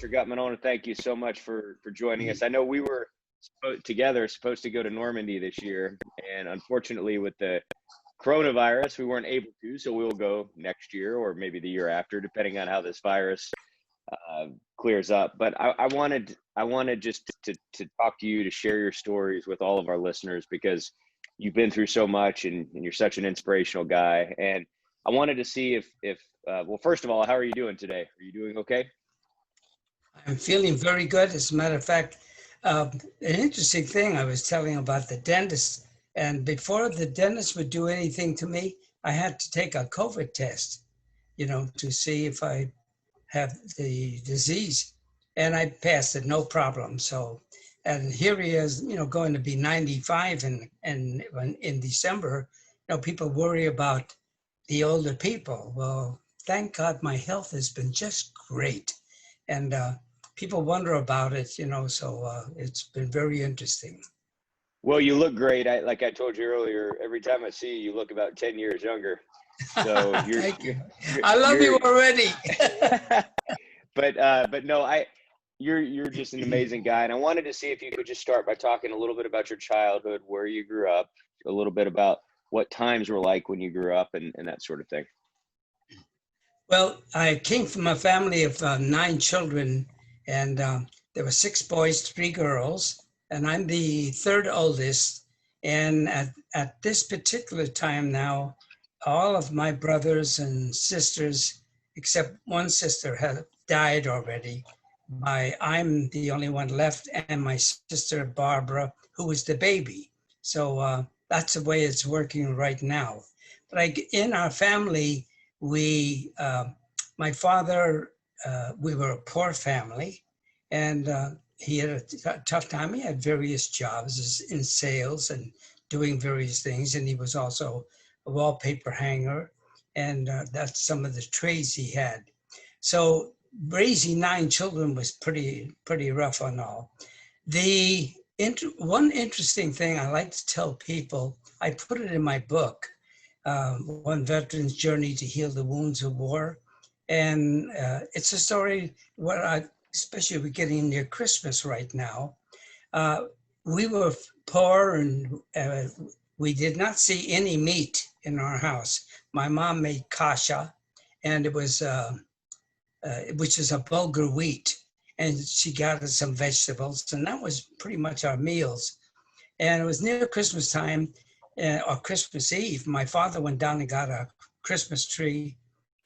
Mr. Gutman, I want to thank you so much for joining us. I know we were supposed to go to Normandy this year, and unfortunately with the coronavirus, we weren't able to, so we'll go next year or maybe the year after, depending on how this virus clears up. But I wanted just to talk to you, to share your stories with all of our listeners, because you've been through so much and you're such an inspirational guy. And I wanted to see if well, first of all, how are you doing today? Are you doing okay? I'm feeling very good. As a matter of fact, an interesting thing I was telling about the dentist, and before the dentist would do anything to me, I had to take a COVID test, to see if I have the disease, and I passed it, no problem. So, and here he is, going to be 95, and in December, people worry about the older people. Well, thank God my health has been just great, and people wonder about it, so it's been very interesting. Well, you look great. Like I told you earlier, every time I see you, you look about 10 years younger. So thank you. I love you already. But no, you're just an amazing guy. And I wanted to see if you could just start by talking a little bit about your childhood, where you grew up, a little bit about what times were like when you grew up, and that sort of thing. Well, I came from a family of 9 children, and there were 6 boys, 3 girls, and I'm the 3rd oldest. And at this particular time now, all of my brothers and sisters, except one sister, have died already. I'm the only one left, and my sister Barbara, who was the baby. So that's the way it's working right now. But in our family, my father, we were a poor family, and he had a tough time. He had various jobs in sales and doing various things, and he was also a wallpaper hanger, and that's some of the trades he had. So raising 9 children was pretty rough on all. One interesting thing I like to tell people, I put it in my book, One Veteran's Journey to Heal the Wounds of War. And it's a story, especially we're getting near Christmas right now. We were poor, and we did not see any meat in our house. My mom made kasha, and it was, which is a bulgur wheat. And she got us some vegetables, and that was pretty much our meals. And it was near Christmas time, or Christmas Eve. My father went down and got a Christmas tree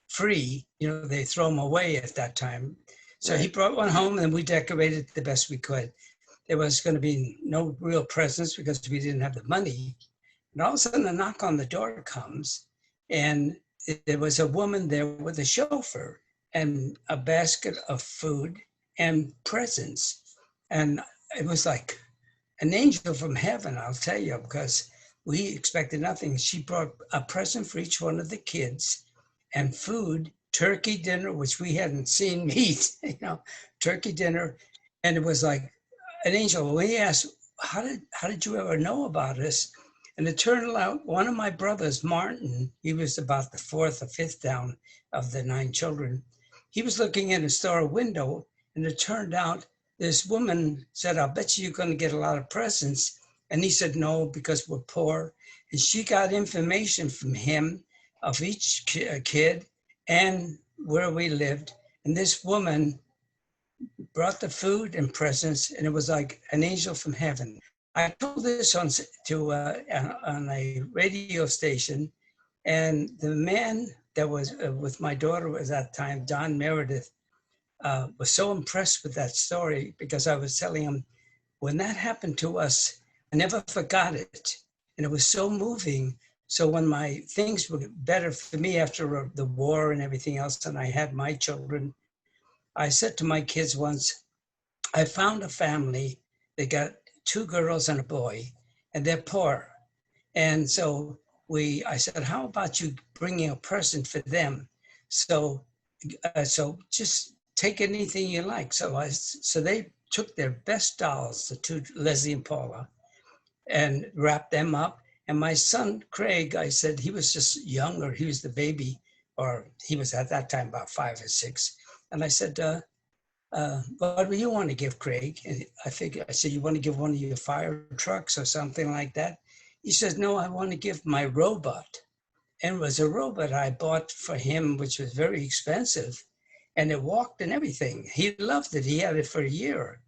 free. They throw them away at that time. So he brought one home, and we decorated the best we could. There was going to be no real presents because we didn't have the money. And all of a sudden, a knock on the door comes, and there was a woman there with a chauffeur and a basket of food and presents. And it was like an angel from heaven, I'll tell you, because we expected nothing. She brought a present for each one of the kids, and food, turkey dinner, which we hadn't seen meat, turkey dinner. And it was like an angel. We asked, how did you ever know about us? And it turned out one of my brothers, Martin, he was about the 4th or 5th down of the 9 children. He was looking in a store window, and it turned out this woman said, I'll bet you're going to get a lot of presents. And he said, no, because we're poor. And she got information from him of each kid and where we lived. And this woman brought the food and presents, and it was like an angel from heaven. I told this on a radio station, and the man that was with my daughter at that time, Don Meredith, was so impressed with that story, because I was telling him, when that happened to us, I never forgot it. And it was so moving. So when my things were better for me after the war and everything else, and I had my children, I said to my kids once, I found a family. They got 2 girls and a boy, and they're poor. And so I said, how about you bringing a present for them? So just take anything you like. So they took their best dolls, the 2, Leslie and Paula, and wrapped them up. And my son, Craig, I said, he was just younger. He was the baby, or he was at that time about 5 or 6. And I said, what do you want to give, Craig? And I said, you want to give one of your fire trucks or something like that? He says, no, I want to give my robot. And it was a robot I bought for him, which was very expensive. And it walked and everything. He loved it. He had it for a year,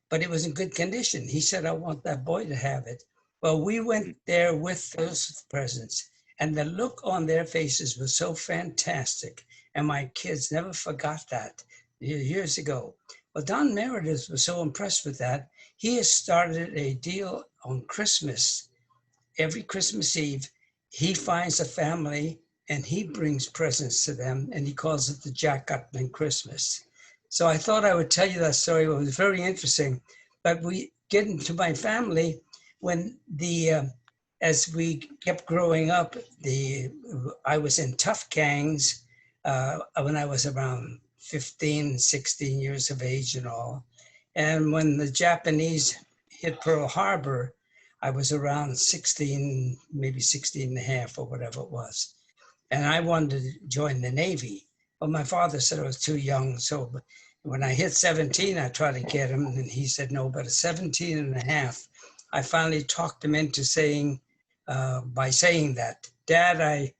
but it was in good condition. He said, I want that boy to have it. Well, we went there with those presents, and the look on their faces was so fantastic. And my kids never forgot that years ago. Well, Don Meredith was so impressed with that. He has started a deal on Christmas. Every Christmas Eve, he finds a family and he brings presents to them, and he calls it the Jack Gutman Christmas. So I thought I would tell you that story. It was very interesting. But we get into my family when as we kept growing up, I was in tough gangs when I was around 15, 16 years of age and all. And when the Japanese hit Pearl Harbor, I was around 16, maybe 16 and a half or whatever it was. And I wanted to join the Navy. But my father said I was too young. So when I hit 17, I tried to get him, and he said no. But at 17 and a half, I finally talked him into saying, by saying that, Dad,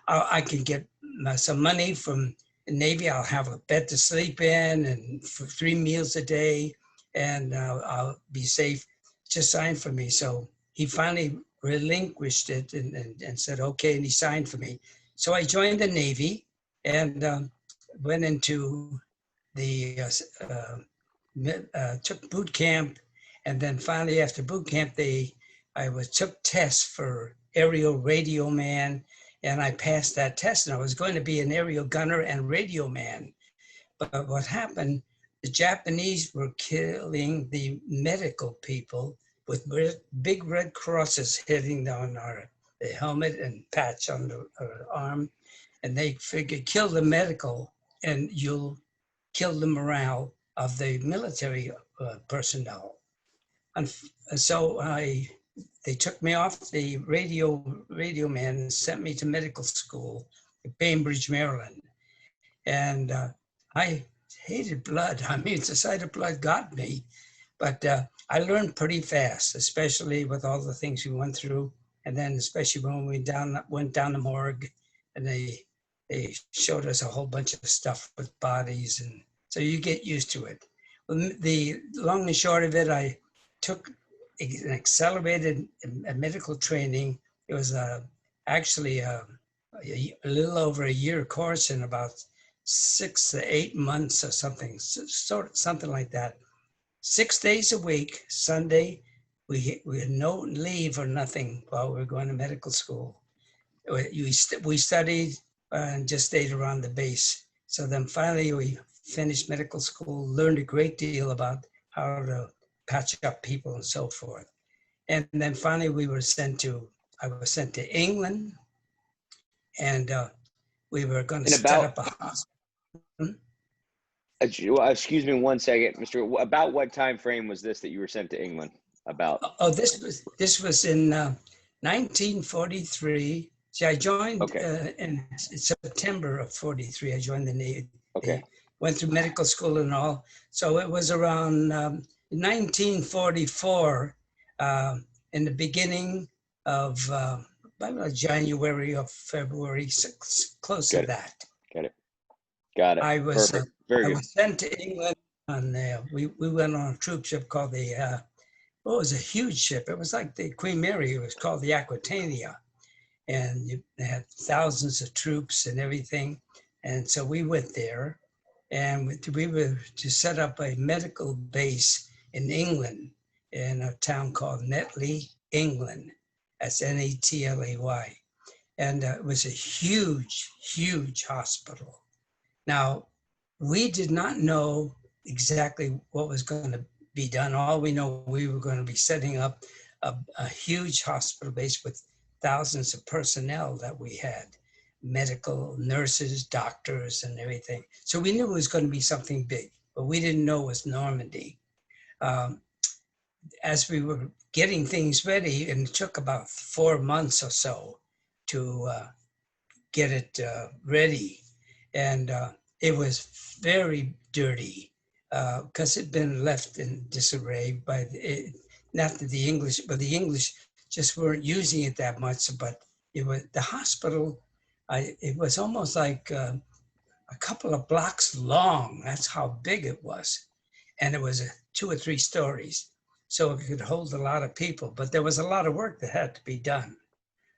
I can get some money from the Navy. I'll have a bed to sleep in and for 3 meals a day, and I'll be safe. Just sign for me. So he finally relinquished it and said, okay, and he signed for me. So I joined the Navy and went into the, took boot camp. And then finally after boot camp, took tests for aerial radio man, and I passed that test, and I was going to be an aerial gunner and radio man. But what happened, the Japanese were killing the medical people with big red crosses hitting on the helmet and patch on the arm. And they figured, kill the medical and you'll kill the morale of the military personnel. And so they took me off the radio man and sent me to medical school at Bainbridge, Maryland. And I hated blood. I mean, the sight of blood got me, but I learned pretty fast, especially with all the things we went through. And then especially when we went down the morgue and they showed us a whole bunch of stuff with bodies. And so you get used to it. The long and short of it, I took an accelerated medical training. It was actually a little over a year course in about 6 to 8 months or something, something like that. 6 days a week, Sunday, we had no leave or nothing while we were going to medical school. We studied and just stayed around the base. So then finally we finished medical school, learned a great deal about how to patch up people and so forth. And then finally I was sent to England, and we were going to set up a hospital. Excuse me 1 second, Mr. About what time frame was this that you were sent to England? About? Oh, this was in 1943. See, I joined in September of 43. I joined the Navy. Okay. Went through medical school and all. So it was around 1944, in the beginning of January or February, close to that. Got it. I was Very good. was sent to England, and we went on a troop ship called the, it was a huge ship. It was like the Queen Mary. It was called the Aquitania, and they had thousands of troops and everything. And so we went there, and we were to set up a medical base in England, in a town called Netley, England. That's Netlay. And it was a huge, huge hospital. Now, we did not know exactly what was going to be done. All we know, we were going to be setting up a huge hospital base with thousands of personnel that we had, medical, nurses, doctors, and everything. So we knew it was going to be something big, but we didn't know it was Normandy. As we were getting things ready, and it took about 4 months or so to get it ready. And it was very dirty. because it'd been left in disarray by not that the English, but the English just weren't using it that much. But it was the hospital. It was almost like a couple of blocks long. That's how big it was, and it was 2 or 3 stories, so it could hold a lot of people. But there was a lot of work that had to be done.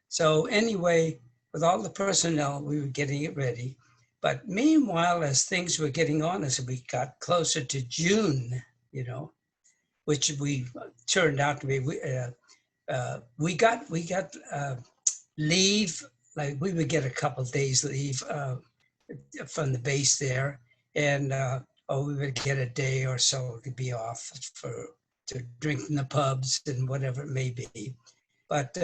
So anyway, with all the personnel, we were getting it ready. But meanwhile, as things were getting on, as we got closer to June, which we turned out to be, we got leave. Like we would get a couple of days leave from the base there, and we would get a day or so to be off to drink in the pubs and whatever it may be. But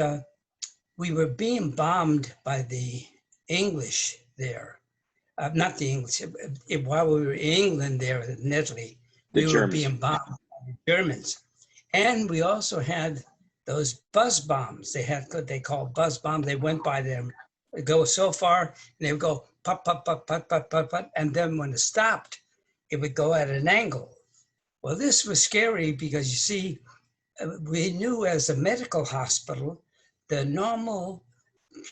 we were being bombed by the English there. Not the English. While we were in England there in Italy, we were being bombed by the Germans. And we also had those buzz bombs. They had what they call buzz bombs. They went by them. They go so far, and they would go pop, pop, pop, pop, pop, pop, pop. And then when it stopped, it would go at an angle. Well, this was scary because, you see, we knew as a medical hospital, the normal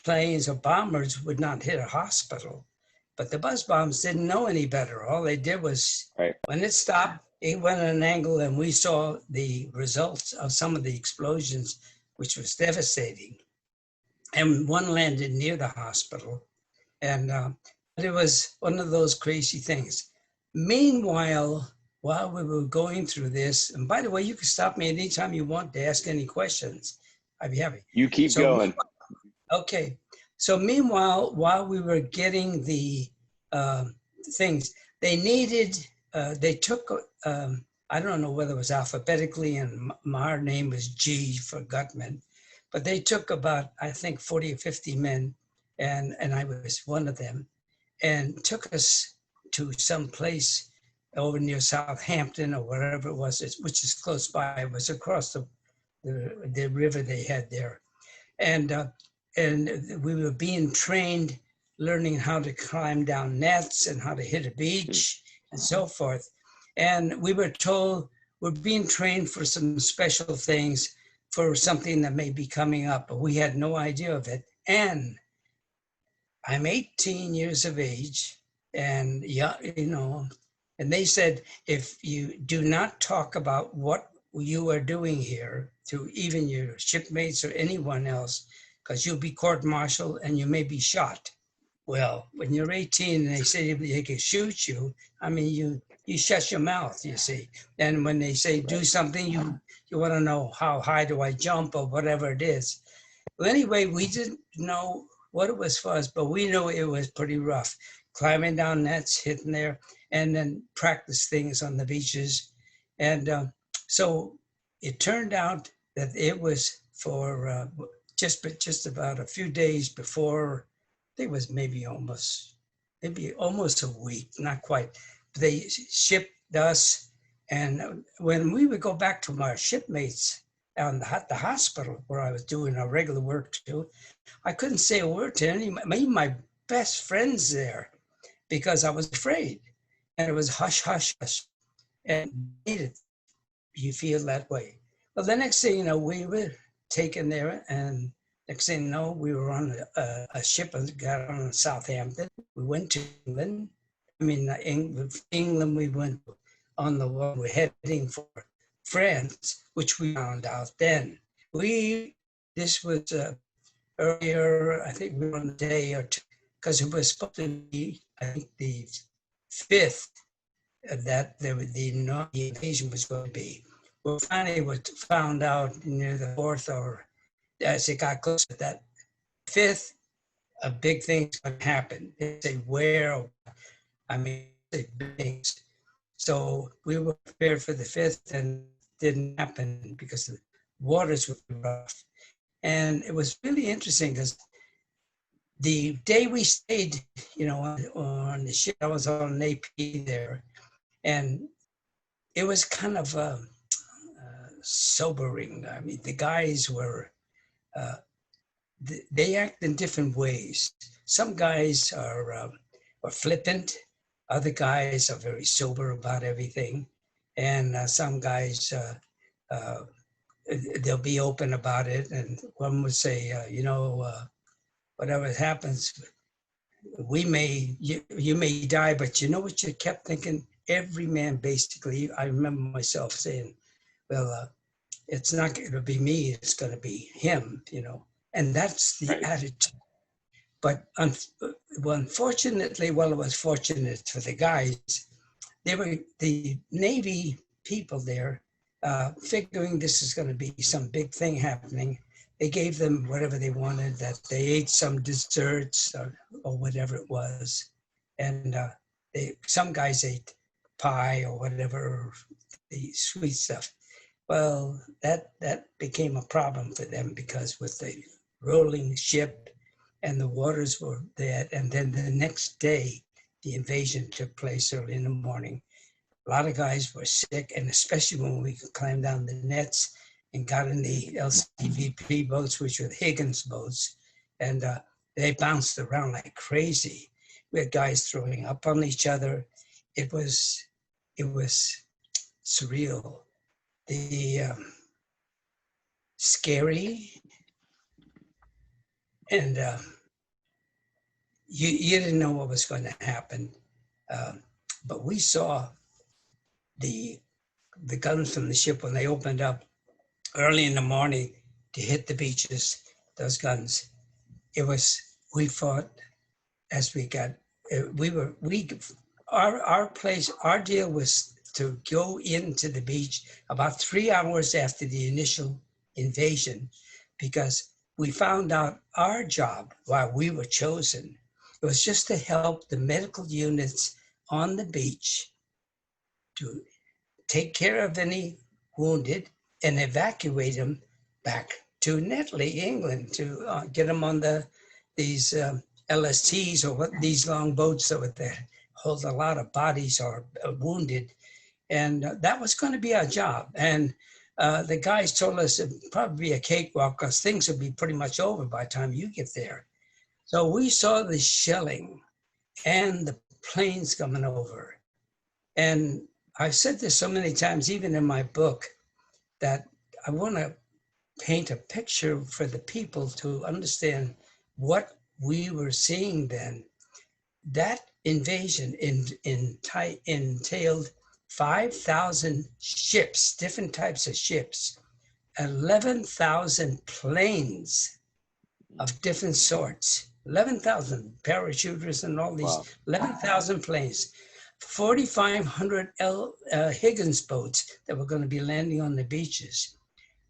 planes or bombers would not hit a hospital. But the buzz bombs didn't know any better. All they did was, when it stopped, it went at an angle, and we saw the results of some of the explosions, which was devastating. And one landed near the hospital. And it was one of those crazy things. Meanwhile, while we were going through this, and by the way, you can stop me anytime you want to ask any questions. I'd be happy. You keep going. Okay. So meanwhile, while we were getting the things, they needed, they took, I don't know whether it was alphabetically, and my name was G for Gutman, but they took about, I think, 40 or 50 men, and I was one of them, and took us to some place over near Southampton or whatever it was, which is close by. It was across the river they had there. And we were being trained, learning how to climb down nets and how to hit a beach and so forth. And we were told we're being trained for some special things for something that may be coming up, but we had no idea of it. And I'm 18 years of age, and and they said, if you do not talk about what you are doing here to even your shipmates or anyone else, because you'll be court-martialed and you may be shot. Well, when you're 18 and they say they can shoot you, I mean, you shut your mouth, you see. And when they say do something, you want to know how high do I jump or whatever it is. Well, anyway, we didn't know what it was for us, but we knew it was pretty rough. Climbing down nets, hitting there, and then practice things on the beaches. And so it turned out that it was for just about a few days before, I think it was maybe almost a week, not quite. They shipped us, and when we would go back to our shipmates on the hospital where I was doing our regular work too, I couldn't say a word to even my best friends there, because I was afraid, and it was hush, hush, hush, and you feel that way. Well, the next thing you know, we were taken there, and next thing you know, we were on a ship and got on Southampton. We went to England. England, we went on the one we're heading for France, which we found out then. This was earlier, I think we were on a day or two, because it was supposed to be, I think, the 5th that the invasion was going to be. Well, finally, we found out near the 4th, or as it got closer to that 5th, a big thing's going to happen. They say where, big things. So we were prepared for the 5th, and it didn't happen because the waters were rough. And it was really interesting because the day we stayed, on the ship, I was on an AP there, and it was kind of sobering. I mean, the guys were, they act in different ways. Some guys are flippant. Other guys are very sober about everything. And some guys, they'll be open about it. And one would say, whatever happens, you may die, but you know what you kept thinking? Every man, basically, I remember myself saying, well, it's not going to be me, it's going to be him, and that's the Right. attitude. But unfortunately, well, it was fortunate for the guys. They were the Navy people there, figuring this is going to be some big thing happening. They gave them whatever they wanted, that they ate some desserts or whatever it was. And some guys ate pie or whatever, the sweet stuff. Well, that became a problem for them because with the rolling ship and the waters were there, and then the next day, the invasion took place early in the morning. A lot of guys were sick, and especially when we could climb down the nets and got in the LCVP boats, which were the Higgins boats, and they bounced around like crazy. We had guys throwing up on each other. It was surreal. The scary, and you didn't know what was going to happen, but we saw the guns from the ship when they opened up early in the morning to hit the beaches. Those guns, we fought as we got. Our deal was to go into the beach about 3 hours after the initial invasion, because we found out our job while we were chosen, it was just to help the medical units on the beach to take care of any wounded and evacuate them back to Netley, England, to get them on these LSTs or these long boats that hold a lot of bodies or wounded. And that was going to be our job. And the guys told us it'd probably be a cakewalk because things would be pretty much over by the time you get there. So we saw the shelling and the planes coming over. And I've said this so many times, even in my book, that I want to paint a picture for the people to understand what we were seeing then. That invasion entailed 5,000 ships, different types of ships, 11,000 planes of different sorts, 11,000 parachuters and all these, wow. 11,000 planes, 4,500 Higgins boats that were going to be landing on the beaches,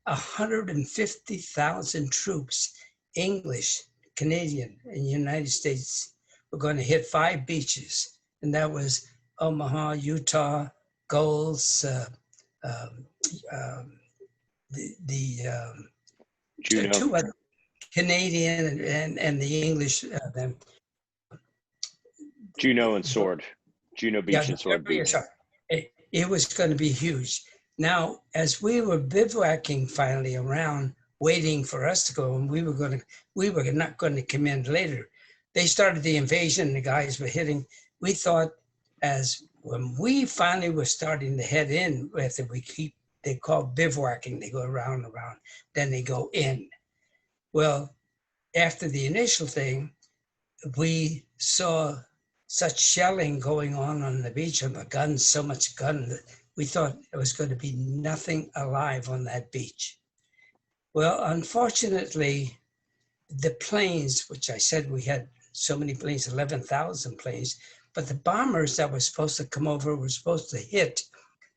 150,000 troops, English, Canadian, and United States, were going to hit 5 beaches. And that was Omaha, Utah, Gulls, Juneau. 2 other Canadian and the English. Juneau and Sword. Juneau Beach and Sword Beach. It was going to be huge. Now, as we were bivouacking finally around, waiting for us to go, and we were not going to come in later. They started the invasion. The guys were hitting. We thought, when we finally were starting to head in, after they call bivouacking. They go around, then they go in. Well, after the initial thing, we saw such shelling going on the beach, and the guns, so much gun, that we thought there was going to be nothing alive on that beach. Well, unfortunately, the planes, which I said we had so many planes, 11,000 planes, but the bombers that were supposed to come over were supposed to hit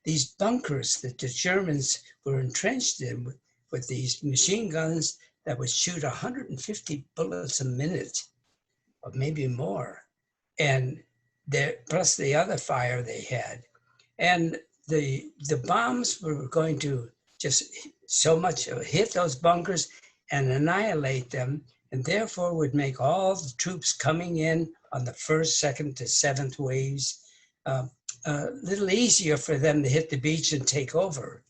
these bunkers that the Germans were entrenched in with these machine guns that would shoot 150 bullets a minute, or maybe more. And plus the other fire they had. And the bombs were going to just so much hit those bunkers and annihilate them, and therefore would make all the troops coming in on the first, second to seventh waves a little easier for them to hit the beach and take over.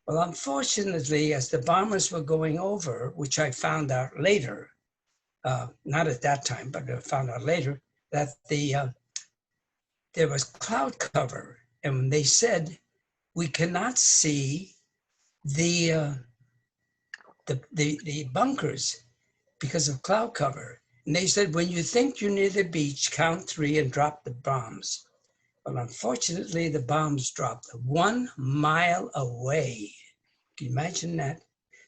Well, unfortunately, as the bombers were going over, which I found out later, not at that time, but I found out later, that there was cloud cover. And they said we cannot see the bunkers because of cloud cover. And they said, when you think you're near the beach, count 3 and drop the bombs. But unfortunately, the bombs dropped 1 mile away. Can you imagine that?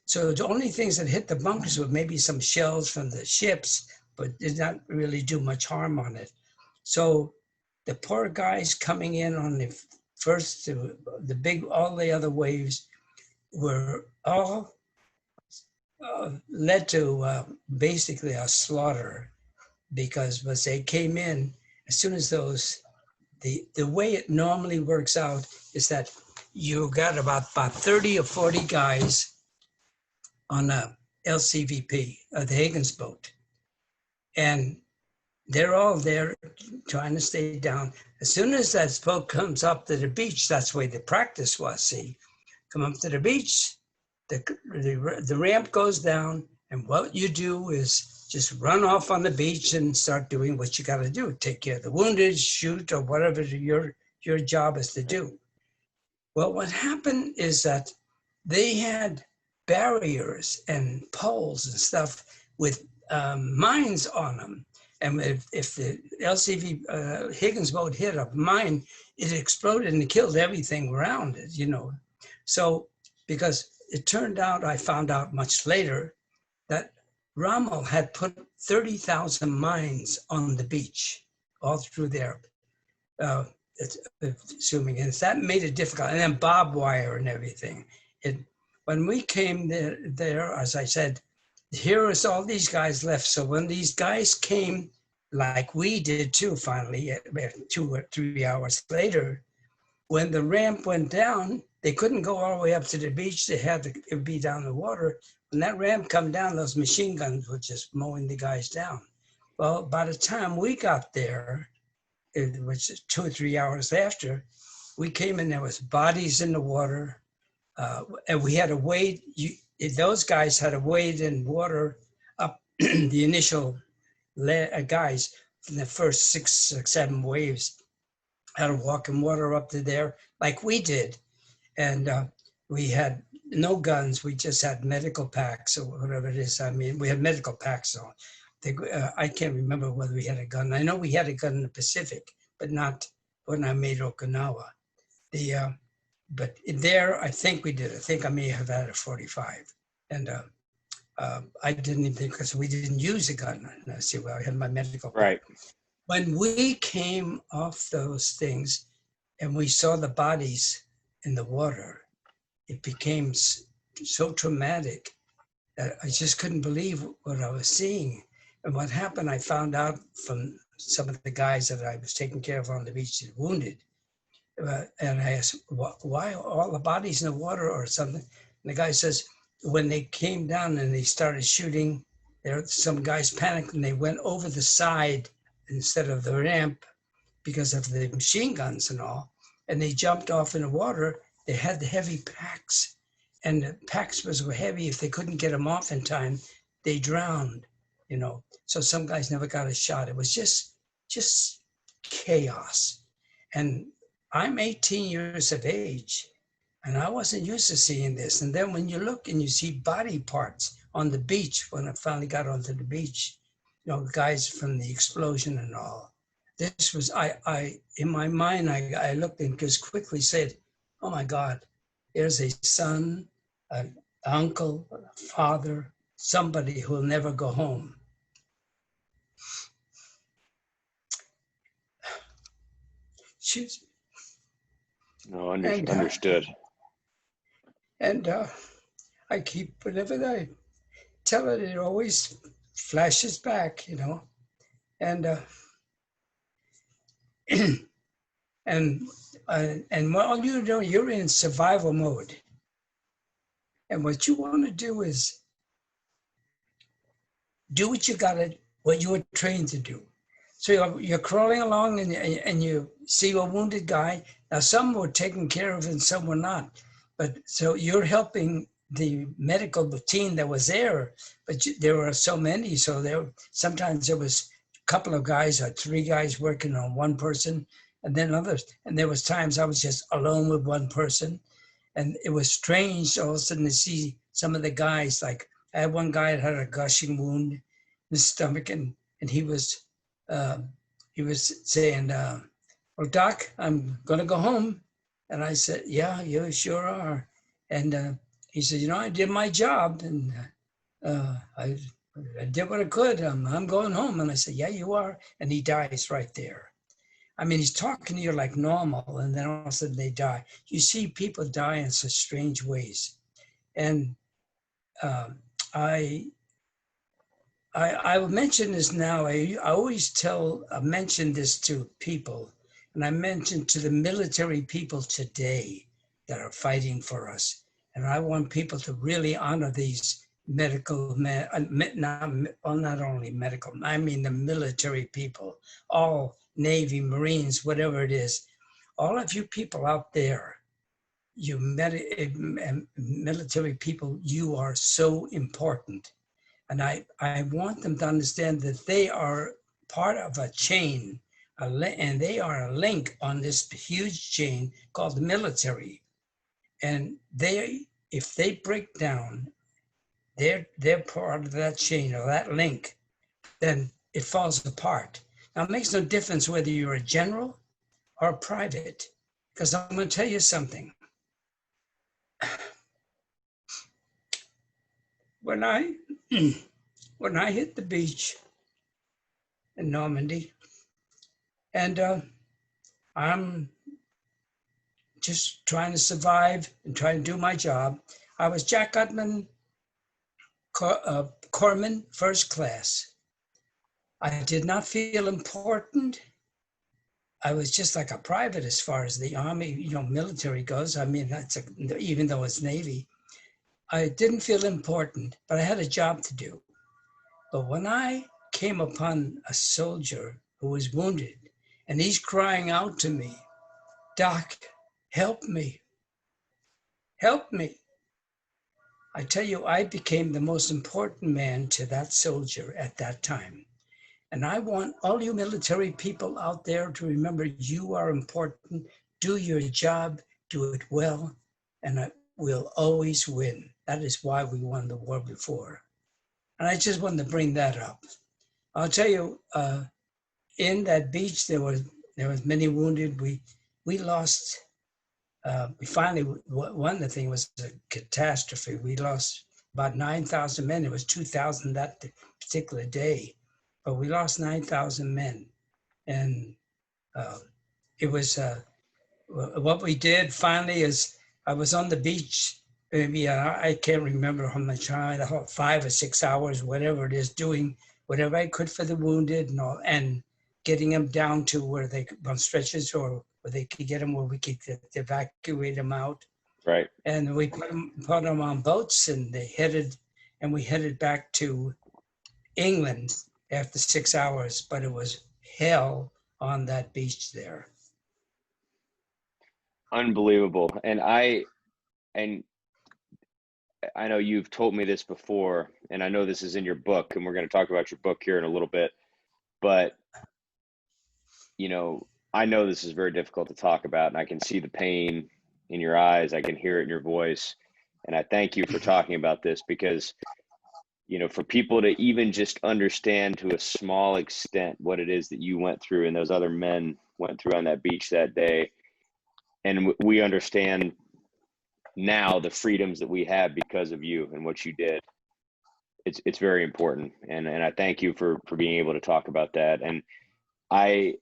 So the only things that hit the bunkers were maybe some shells from the ships, but did not really do much harm on it. So the poor guys coming in on the first, the big, all the other waves were all led to basically a slaughter, because as they came in, as soon as those, the way it normally works out is that you got about 30 or 40 guys on a LCVP, the Higgins boat. And they're all there trying to stay down. As soon as that boat comes up to the beach, that's the way the practice was, see. Come up to the beach, the ramp goes down, and what you do is just run off on the beach and start doing what you got to do. Take care of the wounded, shoot, or whatever your job is to do. Well, what happened is that they had barriers and poles and stuff with mines on them. And if the LCV Higgins boat hit a mine, it exploded and killed everything around it, you know. So, because it turned out, I found out much later, that Rommel had put 30,000 mines on the beach, all through there, assuming, and that made it difficult. And then barbed wire and everything. When we came there, as I said, here is all these guys left. So when these guys came, like we did too, finally, 2 or 3 hours later, when the ramp went down, they couldn't go all the way up to the beach. They had to be down the water. When that ramp come down, those machine guns were just mowing the guys down. Well, by the time we got there, which is 2 or 3 hours after, we came in, there was bodies in the water. And we had to wade, those guys had to wade in water up the initial guys from the first 6 or 7 waves, had to walk in water up to there like we did. And we had no guns, we just had medical packs or whatever it is. I mean, we had medical packs on. I can't remember whether we had a gun. I know we had a gun in the Pacific, but not when I made Okinawa. But there, I think we did. I think I may have had a 45. And I didn't even think, because we didn't use a gun. And I see, well, I had my medical pack. Right. When we came off those things and we saw the bodies in the water, it became so traumatic that I just couldn't believe what I was seeing. And what happened, I found out from some of the guys that I was taking care of on the beach that wounded. And I asked, why all the bodies in the water or something? And the guy says, when they came down and they started shooting, some guys panicked and they went over the side instead of the ramp because of the machine guns and all. And they jumped off in the water. They had the heavy packs, and the packs were heavy. If they couldn't get them off in time, they drowned, you know. So some guys never got a shot. It was just chaos. And I'm 18 years of age, and I wasn't used to seeing this. And then when you look and you see body parts on the beach, when I finally got onto the beach, you know, guys from the explosion and all, this was, I in my mind, I looked and just quickly said, oh my God, there's a son, an uncle, a father, somebody who will never go home. Excuse me. No, understood. And I keep, whenever I tell it, it always flashes back, you know. And and while you're doing, you're in survival mode. And what you want to do is do what you were trained to do. So you're crawling along and you see a wounded guy. Now some were taken care of and some were not. But so you're helping the medical team that was there, but there were so many. So sometimes there was a couple of guys or 3 guys working on one person. and then others. And there was times I was just alone with one person. And it was strange all of a sudden to see some of the guys, like I had one guy that had a gushing wound in his stomach, and uh, he was saying, well, Doc, I'm gonna go home. And I said, yeah, you sure are. And he said, you know, I did my job, and I did what I could. I'm going home. And I said, yeah, you are. And he dies right there. I mean, he's talking to you like normal, and then all of a sudden they die. You see people die in such strange ways. And um, I, I will mention this now. I always mention this to people, and I mention to the military people today that are fighting for us. And I want people to really honor these medical men, not only medical, I mean the military people, all Navy, Marines, whatever it is. All of you people out there, you military people, you are so important. And I want them to understand that they are part of a chain, and they are a link on this huge chain called the military. And if they break down, they're part of that chain or that link, then it falls apart. Now, it makes no difference whether you're a general or a private, because I'm going to tell you something. When I hit the beach in Normandy, and I'm just trying to survive and trying to do my job. I was Jack Gutman, Corpsman, first class. I did not feel important. I was just like a private as far as the Army, military goes. I mean, even though it's Navy, I didn't feel important, but I had a job to do. But when I came upon a soldier who was wounded, and he's crying out to me, Doc, help me, help me. I tell you, I became the most important man to that soldier at that time. And I want all you military people out there to remember you are important. Do your job, do it well, and we'll always win. That is why we won the war before. And I just wanted to bring that up. I'll tell you, in that beach, there was many wounded. We lost. We finally won. The thing was a catastrophe. We lost about 9,000 men. It was 2,000 that particular day, but we lost 9,000 men. And it was what we did finally is I was on the beach. Maybe I can't remember how much time, 5 or 6 hours, whatever it is, doing whatever I could for the wounded and getting them down to where they could on stretchers or where they could get them where we could evacuate them out. Right. And we put them on boats, and we headed back to England after 6 hours, but it was hell on that beach there. Unbelievable. And I know you've told me this before, and I know this is in your book, and we're going to talk about your book here in a little bit, but I know this is very difficult to talk about, and I can see the pain in your eyes. I can hear it in your voice. And I thank you for talking about this because, for people to even just understand to a small extent what it is that you went through and those other men went through on that beach that day. And we understand now the freedoms that we have because of you and what you did. It's very important. And I thank you for being able to talk about that. And I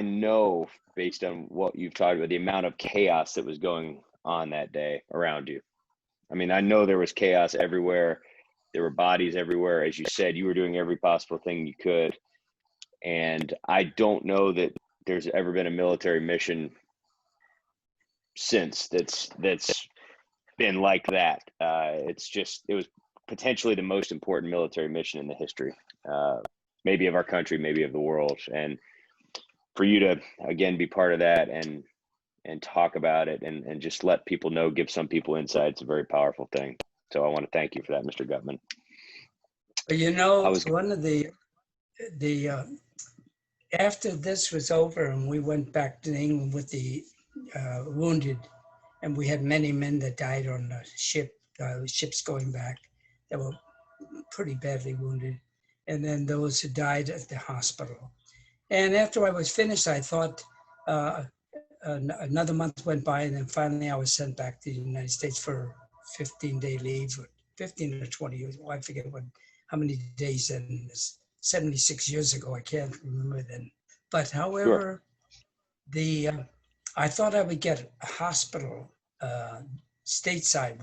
know based on what you've talked about, the amount of chaos that was going on that day around you. I mean, I know there was chaos everywhere. There were bodies everywhere. As you said, you were doing every possible thing you could. And I don't know that there's ever been a military mission since that's been like that. It was potentially the most important military mission in the history, maybe of our country, maybe of the world. And for you to again be part of that and talk about it and just let people know, give some people insight, it's a very powerful thing. So I want to thank you for that, Mr. Gutman. One of the after this was over and we went back to England with the wounded, and we had many men that died on the ships going back that were pretty badly wounded, and then those who died at the hospital. And after I was finished, I thought another month went by, and then finally I was sent back to the United States for 15-day leave, or 15 or 20 years. Well, I forget how many days then. 76 years ago, I can't remember then. But Sure. however, I thought I would get a hospital stateside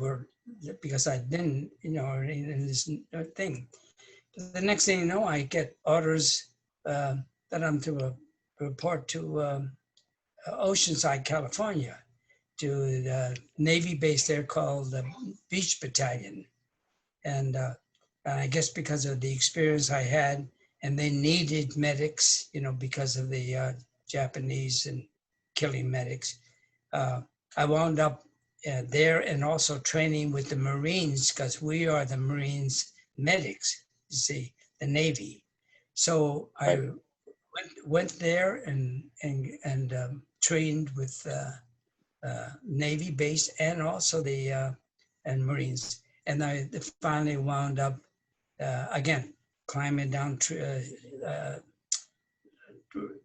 because I'd been, in this thing. The next thing you know, I get orders that I'm to report to Oceanside, California, to the Navy base there called the Beach Battalion. And I guess because of the experience I had, and they needed medics, because of the Japanese and killing medics. I wound up there and also training with the Marines, because we are the Marines medics, you see, the Navy. So I went there and trained with Navy base and also the and Marines. And I finally wound up again climbing down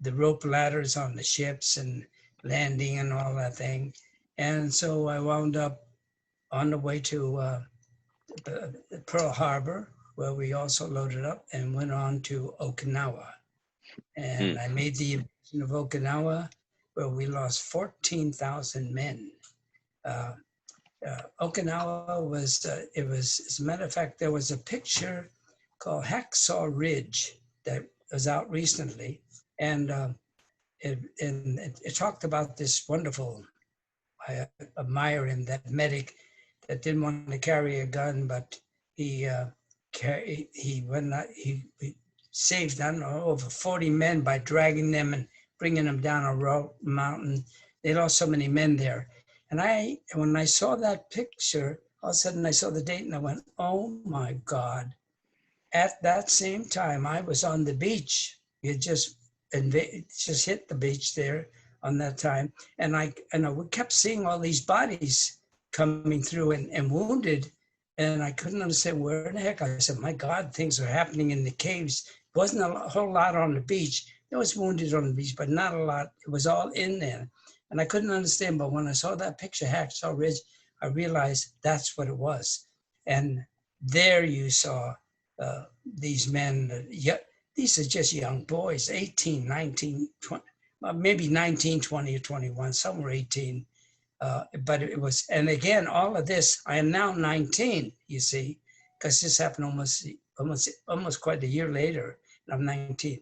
the rope ladders on the ships and landing and all that thing. And so I wound up on the way to Pearl Harbor, where we also loaded up and went on to Okinawa. And I made the invasion of Okinawa, where we lost 14,000 men. Okinawa was, as a matter of fact, there was a picture called Hacksaw Ridge that was out recently. And it talked about this wonderful, I admire him, that medic that didn't want to carry a gun, but he saved, I don't know, over 40 men by dragging them and bringing them down a mountain. They lost so many men there. And when I saw that picture, all of a sudden I saw the date and I went, oh my God. At that same time, I was on the beach. You just hit the beach there on that time. And we kept seeing all these bodies coming through and wounded. And I couldn't understand where the heck. I said, my God, things are happening in the caves. It wasn't a whole lot on the beach. There was wounded on the beach, but not a lot. It was all in there. And I couldn't understand, but when I saw that picture, Hacksaw Ridge, I realized that's what it was. And there you saw these men, these are just young boys, 18, 19, 20, maybe 19, 20 or 21, some were 18. But it was, and again, all of this, I am now 19, you see, because this happened almost quite a year later, and I'm 19.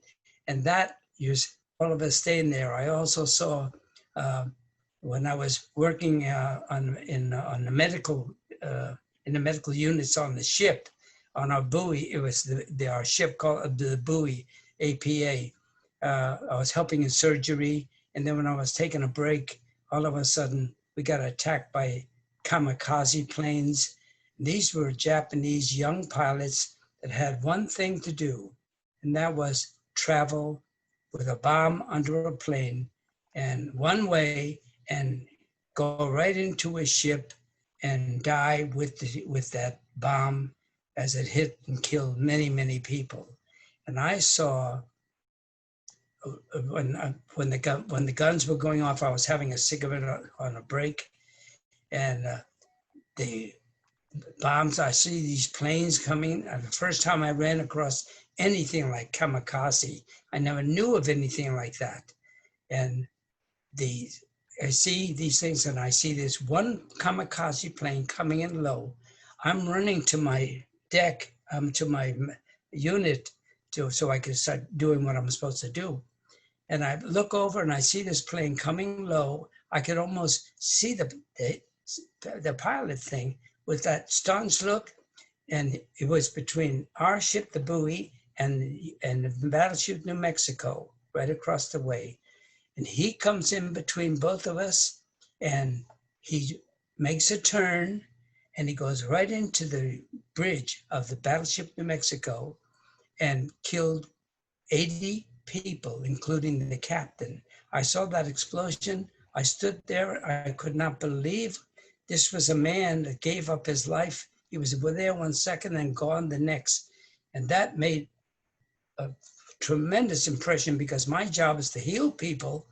And that is all of us staying there. I also saw, when I was working in the medical units on the ship, on our buoy, it was our ship called the buoy, APA. I was helping in surgery, and then when I was taking a break, all of a sudden we got attacked by kamikaze planes. These were Japanese young pilots that had one thing to do, and that was travel with a bomb under a plane and one way and go right into a ship and die with that bomb as it hit and killed many, many people. And I saw when the guns were going off, I was having a cigarette on a break, and the bombs, I see these planes coming. The first time I ran across anything like kamikaze, I never knew of anything like that. And I see these things, and I see this one kamikaze plane coming in low. I'm running to my deck, to my unit, so I can start doing what I'm supposed to do. And I look over and I see this plane coming low. I could almost see the pilot thing with that stunned look. And it was between our ship, the buoy, and the battleship New Mexico, right across the way. And he comes in between both of us, and he makes a turn, and he goes right into the bridge of the battleship New Mexico and killed 80 people, including the captain. I saw that explosion. I stood there. I could not believe this was a man that gave up his life. He was there 1 second and gone the next. And that made a tremendous impression because my job is to heal people.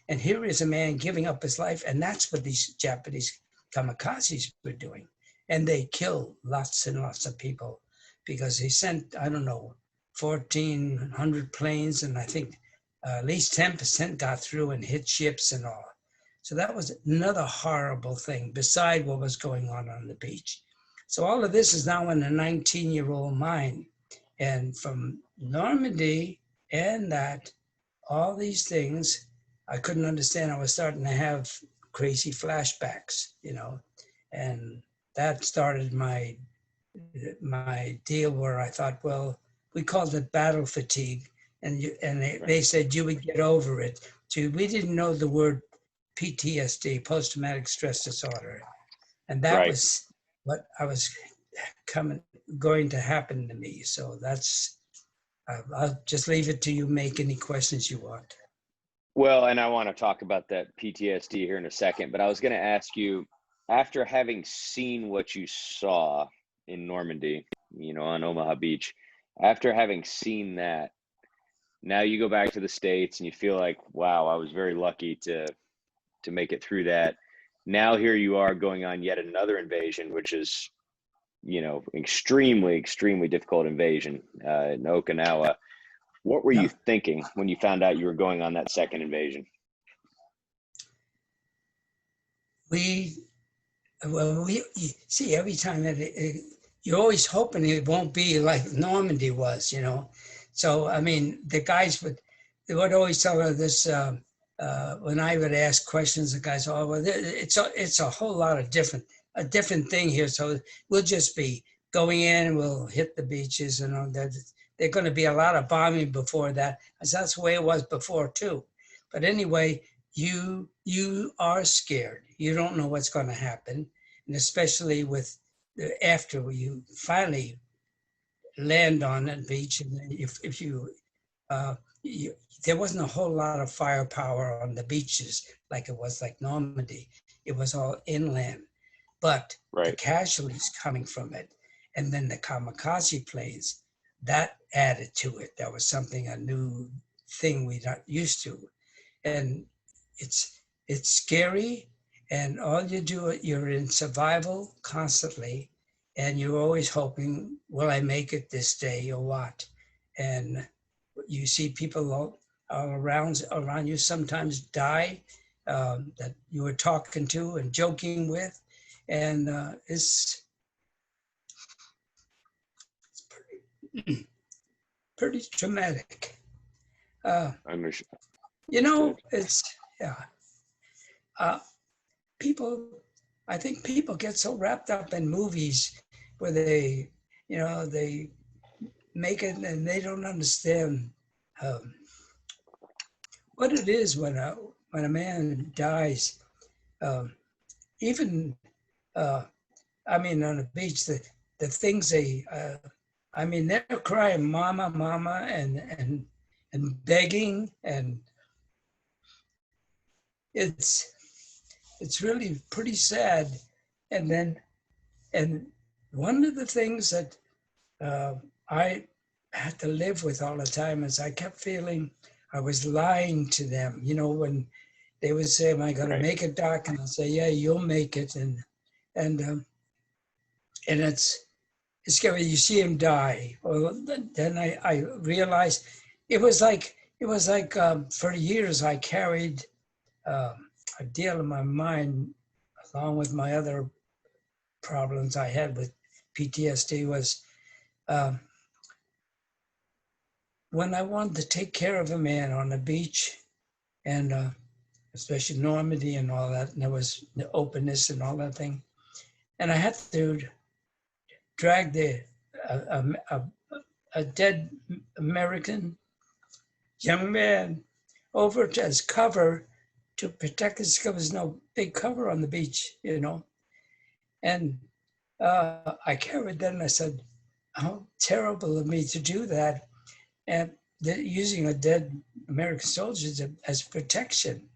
And here is a man giving up his life. And that's what these Japanese kamikazes were doing. And they killed lots and lots of people because they sent, I don't know, 1,400 planes. And I think at least 10% got through and hit ships and all. So that was another horrible thing beside what was going on the beach. So all of this is now in a 19-year-old mind. And from Normandy and that, all these things, I couldn't understand. I was starting to have crazy flashbacks, you know, and that started my deal where I thought, well, we called it battle fatigue. And they said you would get over it. So we didn't know the word PTSD, post-traumatic stress disorder. And that was what I was going to happen to me. So that's, I'll just leave it to you, make any questions you want. Well, and I want to talk about that PTSD here in a second, but I was going to ask you, after having seen what you saw in Normandy, you know, on Omaha Beach, after having seen that, now you go back to the States and you feel like, wow, I was very lucky to make it through that. Now here you are going on yet another invasion, which is, you know, extremely, extremely difficult invasion in Okinawa. What were you thinking when you found out you were going on that second invasion? You see, every time you're always hoping it won't be like Normandy was, you know. So, I mean, the guys they would always tell her this, when I would ask questions, the guys, oh, well, it's a whole lot of a different thing here. So we'll just be going in, we'll hit the beaches and all that. There's going to be a lot of bombing before that. That's the way it was before too. But anyway, you are scared. You don't know what's going to happen. And especially after you finally land on that beach, and if you there wasn't a whole lot of firepower on the beaches like it was like Normandy. It was all inland, but the casualties coming from it, and then the kamikaze planes, that added to it. That was a new thing we not used to, and it's scary. And all you do, you're in survival constantly, and you're always hoping, will I make it this day or what? And you see people all around you sometimes die that you were talking to and joking with, and it's pretty traumatic. You know, it's I think people get so wrapped up in movies where they make it and they don't understand what it is when a man dies. Even I mean, on the beach, the things they're crying, mama, mama, and begging, and it's really pretty sad. And one of the things that I had to live with all the time is I kept feeling I was lying to them. You know, when they would say, "Am I going to make it, Doc?" And I'll say, "Yeah, you'll make it." And it's scary. You see him die. Well, then I realized it was like for years I carried a deal in my mind, along with my other problems I had with PTSD, was when I wanted to take care of a man on the beach, and especially Normandy and all that, and there was the openness and all that thing, and I had to drag a dead American young man over as cover to protect us, because there's no big cover on the beach, you know. And I carried that, and I said, how terrible of me to do that. And using a dead American soldier as protection.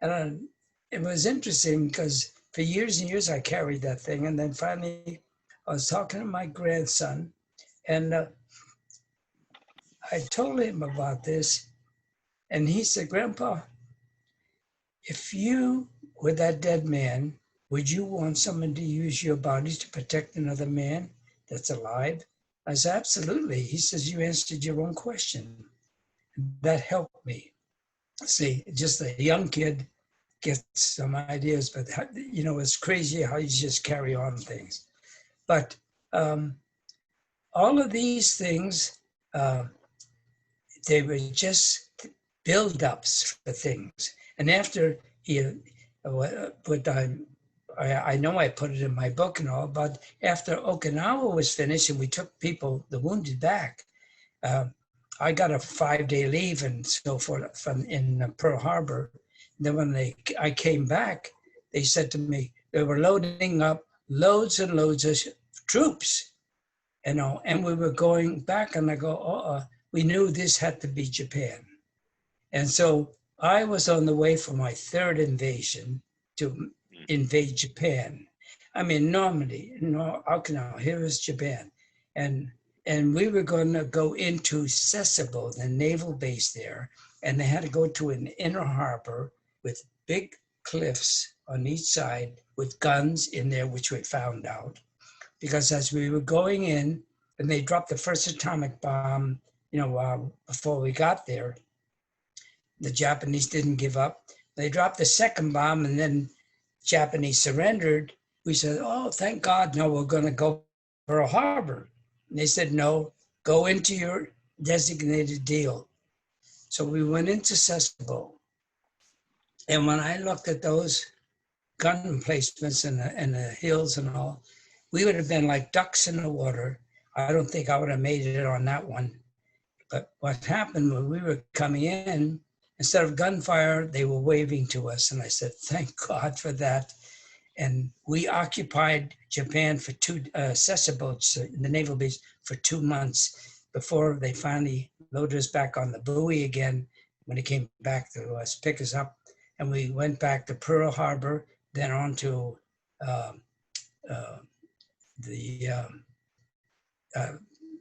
And it was interesting because for years and years I carried that thing. And then finally I was talking to my grandson, and I told him about this. And he said, Grandpa, if you were that dead man, would you want someone to use your body to protect another man that's alive? I said, absolutely. He says, you answered your own question. That helped me. See, just a young kid gets some ideas, but it's crazy how you just carry on things. But all of these things, they were just build-ups for things. And after what I know I put it in my book and all, but after Okinawa was finished and we took the wounded back, I got a 5-day leave and so forth in Pearl Harbor. And then when I came back, they said to me, they were loading up loads and loads of troops, and we were going back, and I go, we knew this had to be Japan. And so I was on the way for my third invasion to invade Japan. I mean, Normandy, Okinawa, here is Japan. And we were going to go into Sasebo, the naval base there, and they had to go to an inner harbor with big cliffs on each side with guns in there, which we found out. Because as we were going in, and they dropped the first atomic bomb, before we got there, the Japanese didn't give up. They dropped the second bomb, and then Japanese surrendered. We said, oh, thank God, no, we're going to go Pearl Harbor. And they said, no, go into your designated deal. So we went into Sasebo. And when I looked at those gun emplacements and the hills and all, we would have been like ducks in the water. I don't think I would have made it on that one. But what happened when we were coming in, instead of gunfire, they were waving to us. And I said, thank God for that. And we occupied Japan for Sasebo, the naval base, for 2 months before they finally loaded us back on the buoy again when they came back to us, pick us up. And we went back to Pearl Harbor, then on to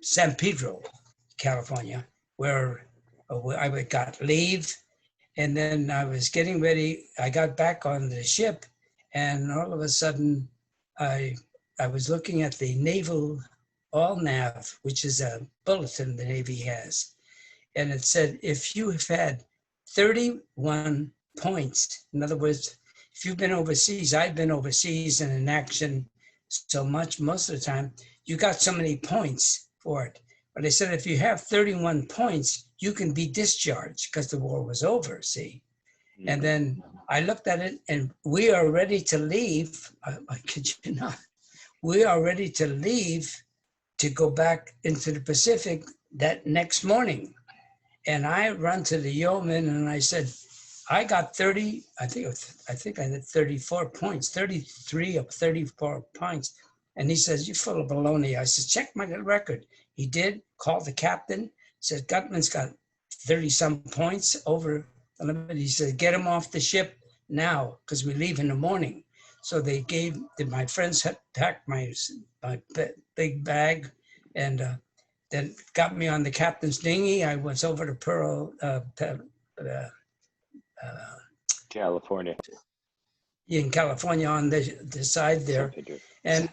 San Pedro, California, where I got leave. And then I was getting ready. I got back on the ship, and all of a sudden, I was looking at the Naval All-Nav, which is a bulletin the Navy has. And it said, if you have had 31 points, in other words, if you've been overseas, I've been overseas and in action so much, most of the time, you got so many points for it. But they said, if you have 31 points, you can be discharged because the war was over, see? And then I looked at it, and we are ready to leave. I kid you not. We are ready to leave to go back into the Pacific that next morning. And I run to the yeoman and I said, I got 30, I think I had 34 points, 33 of 34 points. And he says, you're full of baloney. I said, check my record. He did, called the captain, said, Gutman's got 30-some points over the limit. He said, get him off the ship now, because we leave in the morning. So my friends had packed my big bag and then got me on the captain's dinghy. I was over to Pearl, California. In California on the side there. And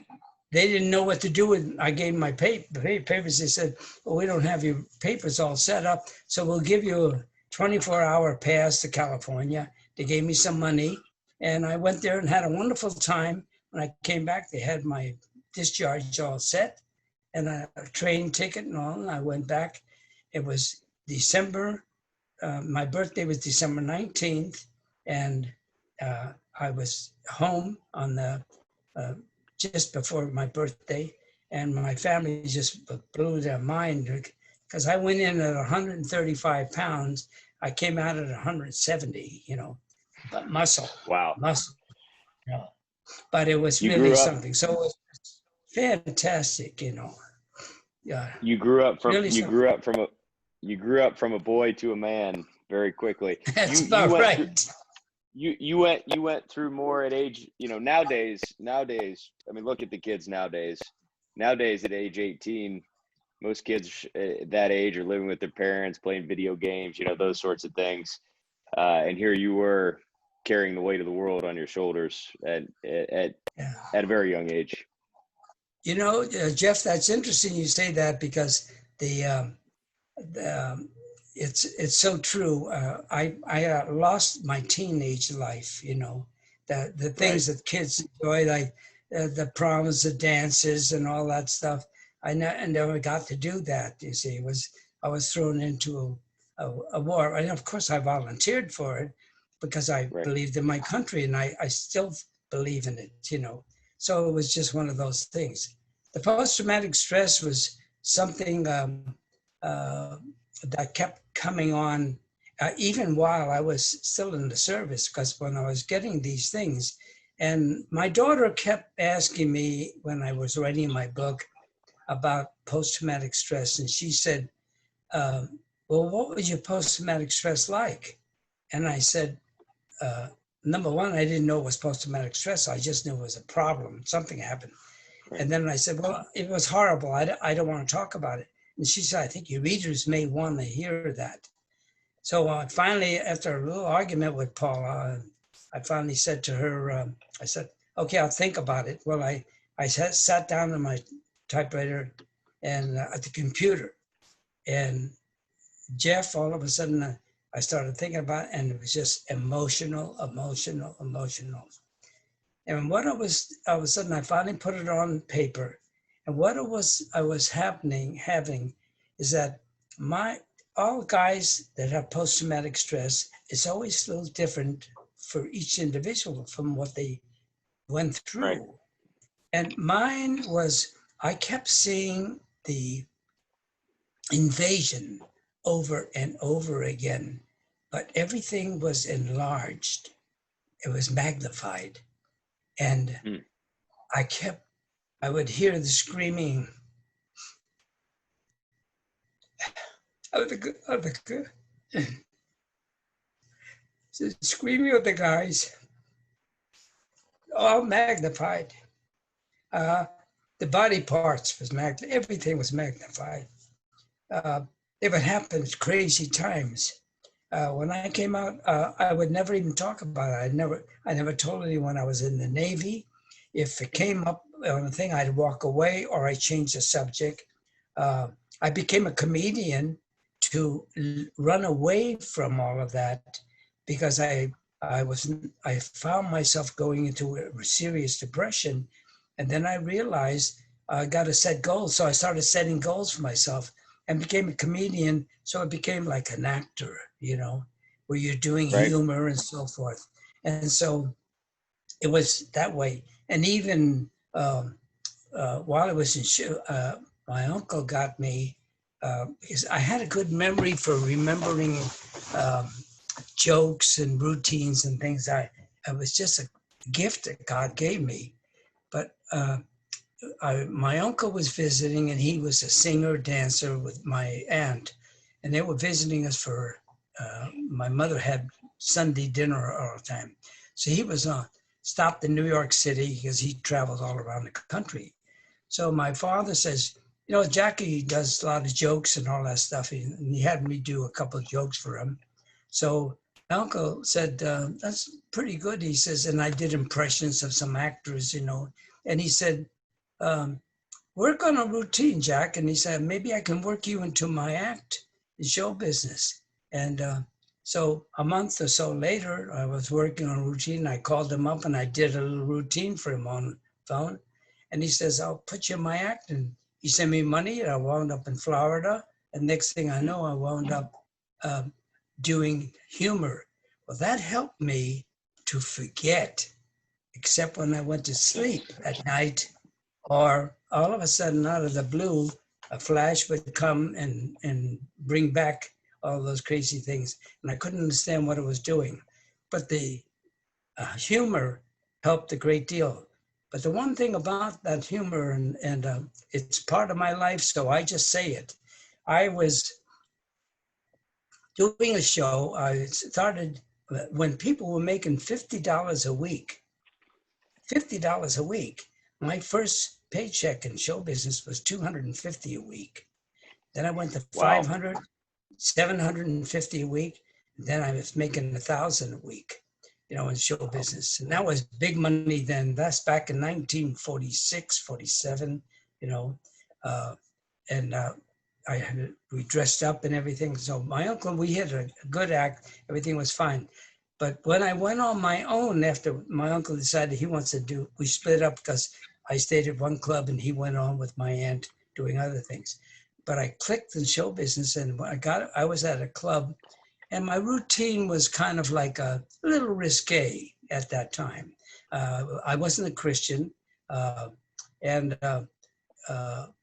they didn't know what to do with. I gave them my papers. They said, well, we don't have your papers all set up, so we'll give you a 24-hour pass to California. They gave me some money, and I went there and had a wonderful time. When I came back, they had my discharge all set and a train ticket and all, and I went back. It was December. My birthday was December 19th, and I was home on the just before my birthday, and my family just blew their mind because I went in at 135 pounds. I came out at 170, but muscle. Wow. Muscle. But it was really something. So it was fantastic, Yeah. You grew up from you grew up from a boy to a man very quickly. That's You about went through right. you went through more at age, nowadays, I mean, look at the kids nowadays. Nowadays at age 18, most kids that age are living with their parents, playing video games, those sorts of things. And here you were carrying the weight of the world on your shoulders Yeah. at a very young age. Jeff, that's interesting you say that because the it's so true. I lost my teenage life. The Right, things that kids enjoy, like the proms, the dances, and all that stuff. I never got to do that. You see, I was thrown into a war, and of course I volunteered for it because I right, believed in my country, and I still believe in it. So it was just one of those things. The post-traumatic stress was something uh, that kept coming on even while I was still in the service, because when I was getting these things, and my daughter kept asking me when I was writing my book about post-traumatic stress, and she said, well, what was your post-traumatic stress like? And I said, uh, number one, I didn't know it was post-traumatic stress. I just knew it was a problem. Something happened. right. And then I said, well, it was horrible. I don't want to talk about it. And she said, I think your readers may want to hear that. So finally, after a little argument with Paula, I finally said to her, I said, okay, I'll think about it. Well, I sat down on my typewriter and at the computer. And Jeff, all of a sudden, I started thinking about it, and it was just emotional, emotional, emotional. And what it was, all of a sudden, I finally put it on paper. And what I was having is that all guys that have post-traumatic stress, it's always a little different for each individual from what they went Right. through. And mine was, I kept seeing the invasion over and over again, but everything was enlarged. It was magnified. And Mm. I would hear the screaming screaming of the guys, all magnified. Uh, the body parts was magnified. Everything was magnified. Uh, it would happen at crazy times. When I came out, I would never even talk about it. I never told anyone I was in the Navy. If it came up on a thing, I'd walk away or I'd change the subject. Uh, I became a comedian to run away from all of that because I found myself going into a serious depression, and then I realized I got to set goals. So I started setting goals for myself and became a comedian. So it became like an actor, where you're doing Right. humor and so forth. And so it was that way. And even while I was my uncle got me, because I had a good memory for remembering um, jokes and routines and things. It was just a gift that God gave me. But my uncle was visiting, and he was a singer dancer with my aunt, and they were visiting us for. My mother had Sunday dinner all the time, so he was stopped in New York City because he traveled all around the country. So my father says, Jackie does a lot of jokes and all that stuff, and he had me do a couple of jokes for him. So my uncle said, that's pretty good, he says, and I did impressions of some actors, and he said, um, work on a routine, Jack. And he said, maybe I can work you into my act in show business. And so a month or so later, I was working on a routine. I called him up and I did a little routine for him on the phone. And he says, I'll put you in my act. And he sent me money, and I wound up in Florida. And next thing I know, I wound up doing humor. Well, that helped me to forget, except when I went to sleep at night, or all of a sudden, out of the blue, a flash would come and bring back all those crazy things. And I couldn't understand what it was doing. But the humor helped a great deal. But the one thing about that humor, and it's part of my life, so I just say it. I was doing a show. I started when people were making $50 a week. $50 a week. My first paycheck in show business was $250 a week. Then I went to Wow. 500, 750 a week. Then I was making 1,000 a week, in show business. And that was big money then. That's back in 1946, 47, and we dressed up and everything. So my uncle, we had a good act. Everything was fine. But when I went on my own, after my uncle decided he wants to do, we split up because I stayed at one club and he went on with my aunt doing other things. But I clicked in show business, and I was at a club, and my routine was kind of like a little risque at that time. I wasn't a Christian, and as a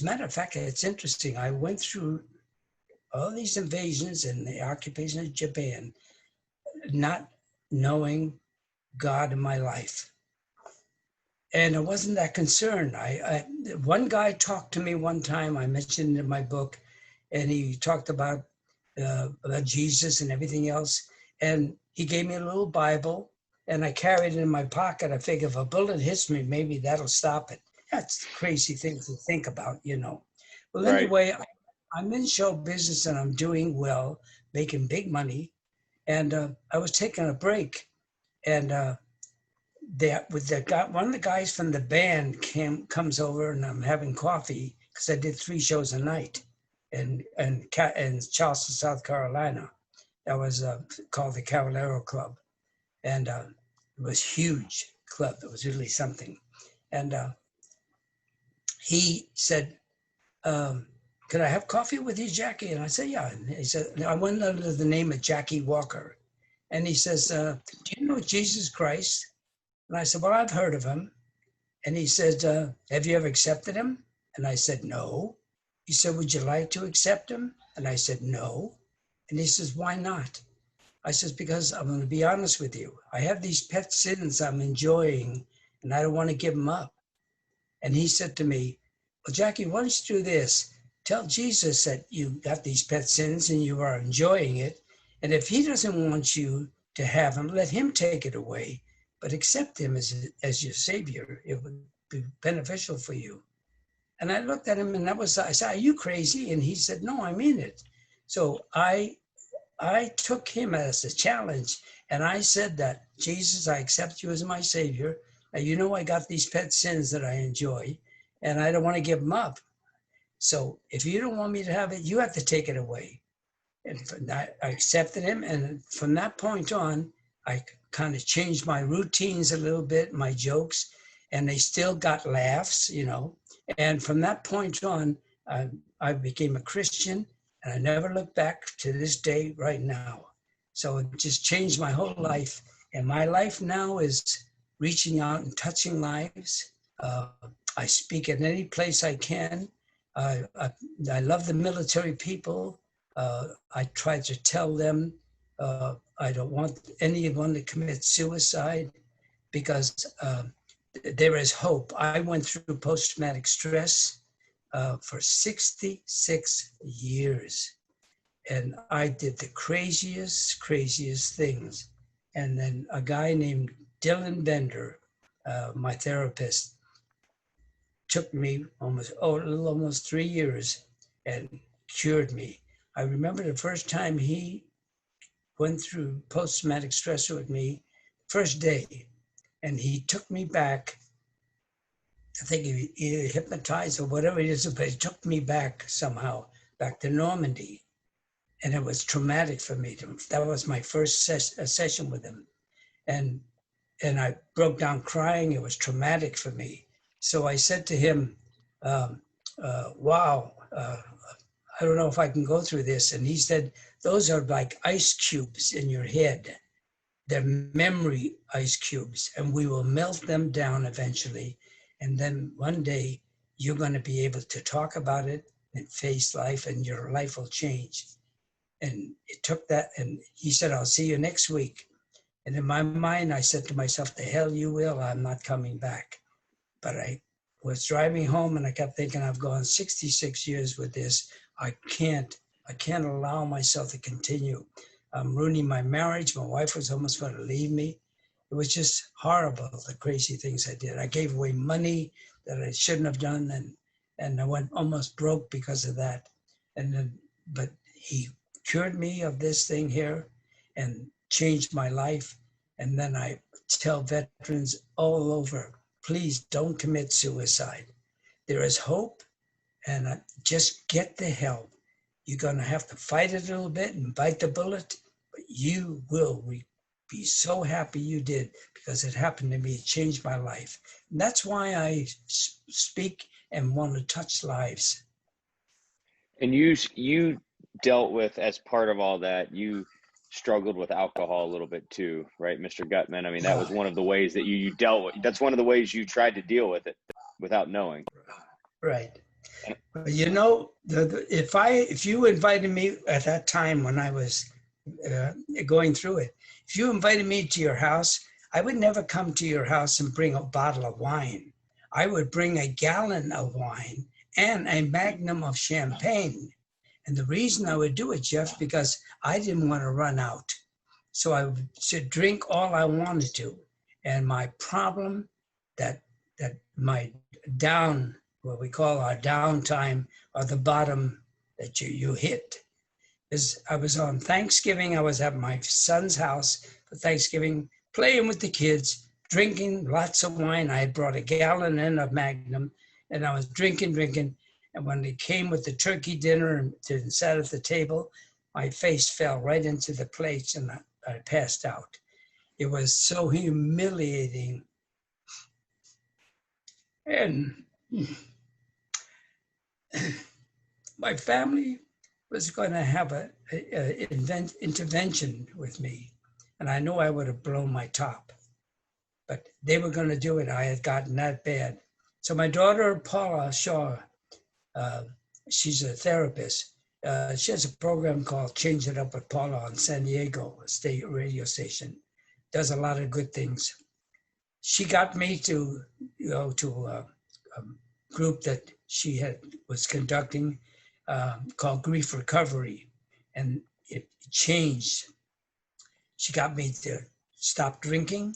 matter of fact, it's interesting. I went through all these invasions and the occupation of Japan, not knowing God in my life. And I wasn't that concerned. One guy talked to me one time, I mentioned in my book, and he talked about Jesus and everything else. And he gave me a little Bible, and I carried it in my pocket. I figured if a bullet hits me, maybe that'll stop it. That's a crazy thing to think about, Well, Right. anyway, I'm in show business and I'm doing well, making big money. And I was taking a break, and one of the guys from the band comes over, and I'm having coffee because I did 3 shows a night in Charleston, South Carolina. That was called the Caballero Club, and it was a huge club. It was really something. And he said, "Could I have coffee with you, Jackie?" And I said, "Yeah." And he said, "I went under the name of Jackie Walker." And he says, "Do you know Jesus Christ?" And I said, "Well, I've heard of him." And he said, "Have you ever accepted him?" And I said, "No." He said, "Would you like to accept him?" And I said, "No." And he says, "Why not?" I says, "Because I'm going to be honest with you. I have these pet sins I'm enjoying, and I don't want to give them up." And he said to me, "Well, Jackie, why don't you do this? Tell Jesus that you got these pet sins and you are enjoying it. And if he doesn't want you to have them, let him take it away, but accept him as your savior. It would be beneficial for you." And I looked at him, and I said, "Are you crazy?" And he said, "No, I mean it." So I took him as a challenge, and I said that, "Jesus, I accept you as my savior. I got these pet sins that I enjoy, and I don't want to give them up. So if you don't want me to have it, you have to take it away." And I accepted him. And from that point on, I kind of changed my routines a little bit, my jokes, and they still got laughs, And from that point on, I became a Christian, and I never looked back to this day right now. So it just changed my whole life. And my life now is reaching out and touching lives. I speak at any place I can. I love the military people. I try to tell them I don't want anyone to commit suicide because there is hope. I went through post-traumatic stress for 66 years, and I did the craziest things. And then a guy named Dylan Bender, my therapist, took me almost 3 years and cured me. I remember the first time he went through post-traumatic stress with me, first day, and he took me back. I think he either hypnotized or whatever it is, but he took me back somehow, back to Normandy. And it was traumatic for me. That was my first session with him. And I broke down crying. It was traumatic for me. So I said to him, "Wow, I don't know if I can go through this." And he said, "Those are like ice cubes in your head. They're memory ice cubes, and we will melt them down eventually. And then one day you're going to be able to talk about it and face life, and your life will change." And it took that. And he said, "I'll see you next week." And in my mind, I said to myself, "The hell you will, I'm not coming back." But I was driving home and I kept thinking, I've gone 66 years with this. I can't I can't allow myself to continue. I'm ruining my marriage. My wife was almost going to leave me. It was just horrible, the crazy things I did. I gave away money that I shouldn't have done, and I went almost broke because of that. And then, but he cured me of this thing here and changed my life. And then I tell veterans all over, please don't commit suicide. There is hope, and just get the help. You're going to have to fight it a little bit and bite the bullet, but you will be so happy you did, because it happened to me. It changed my life. And that's why I speak and want to touch lives. And you dealt with, as part of all that, you struggled with alcohol a little bit too, right, Mr. Gutman? I mean, that was one of the ways that you dealt with. That's one of the ways you tried to deal with it without knowing. Right. You know, if you invited me at that time when I was going through it, if you invited me to your house, I would never come to your house and bring a bottle of wine. I would bring a gallon of wine and a magnum of champagne. And the reason I would do it, Jeff, because I didn't want to run out. So I should drink all I wanted to. And my problem, that my down, what we call our downtime, or the bottom that you hit, is I was on Thanksgiving. I was at my son's house for Thanksgiving, playing with the kids, drinking lots of wine. I had brought a gallon in of Magnum, and I was drinking. And when they came with the turkey dinner and sat at the table, my face fell right into the plates, and I passed out. It was so humiliating. And my family was going to have a intervention with me, and I knew I would have blown my top, but they were going to do it. I had gotten that bad. So my daughter, Paula Shaw, she's a therapist. She has a program called Change It Up with Paula on San Diego, a state radio station. Does a lot of good things. She got me to a group that she was conducting called Grief Recovery, and it changed. She got me to stop drinking,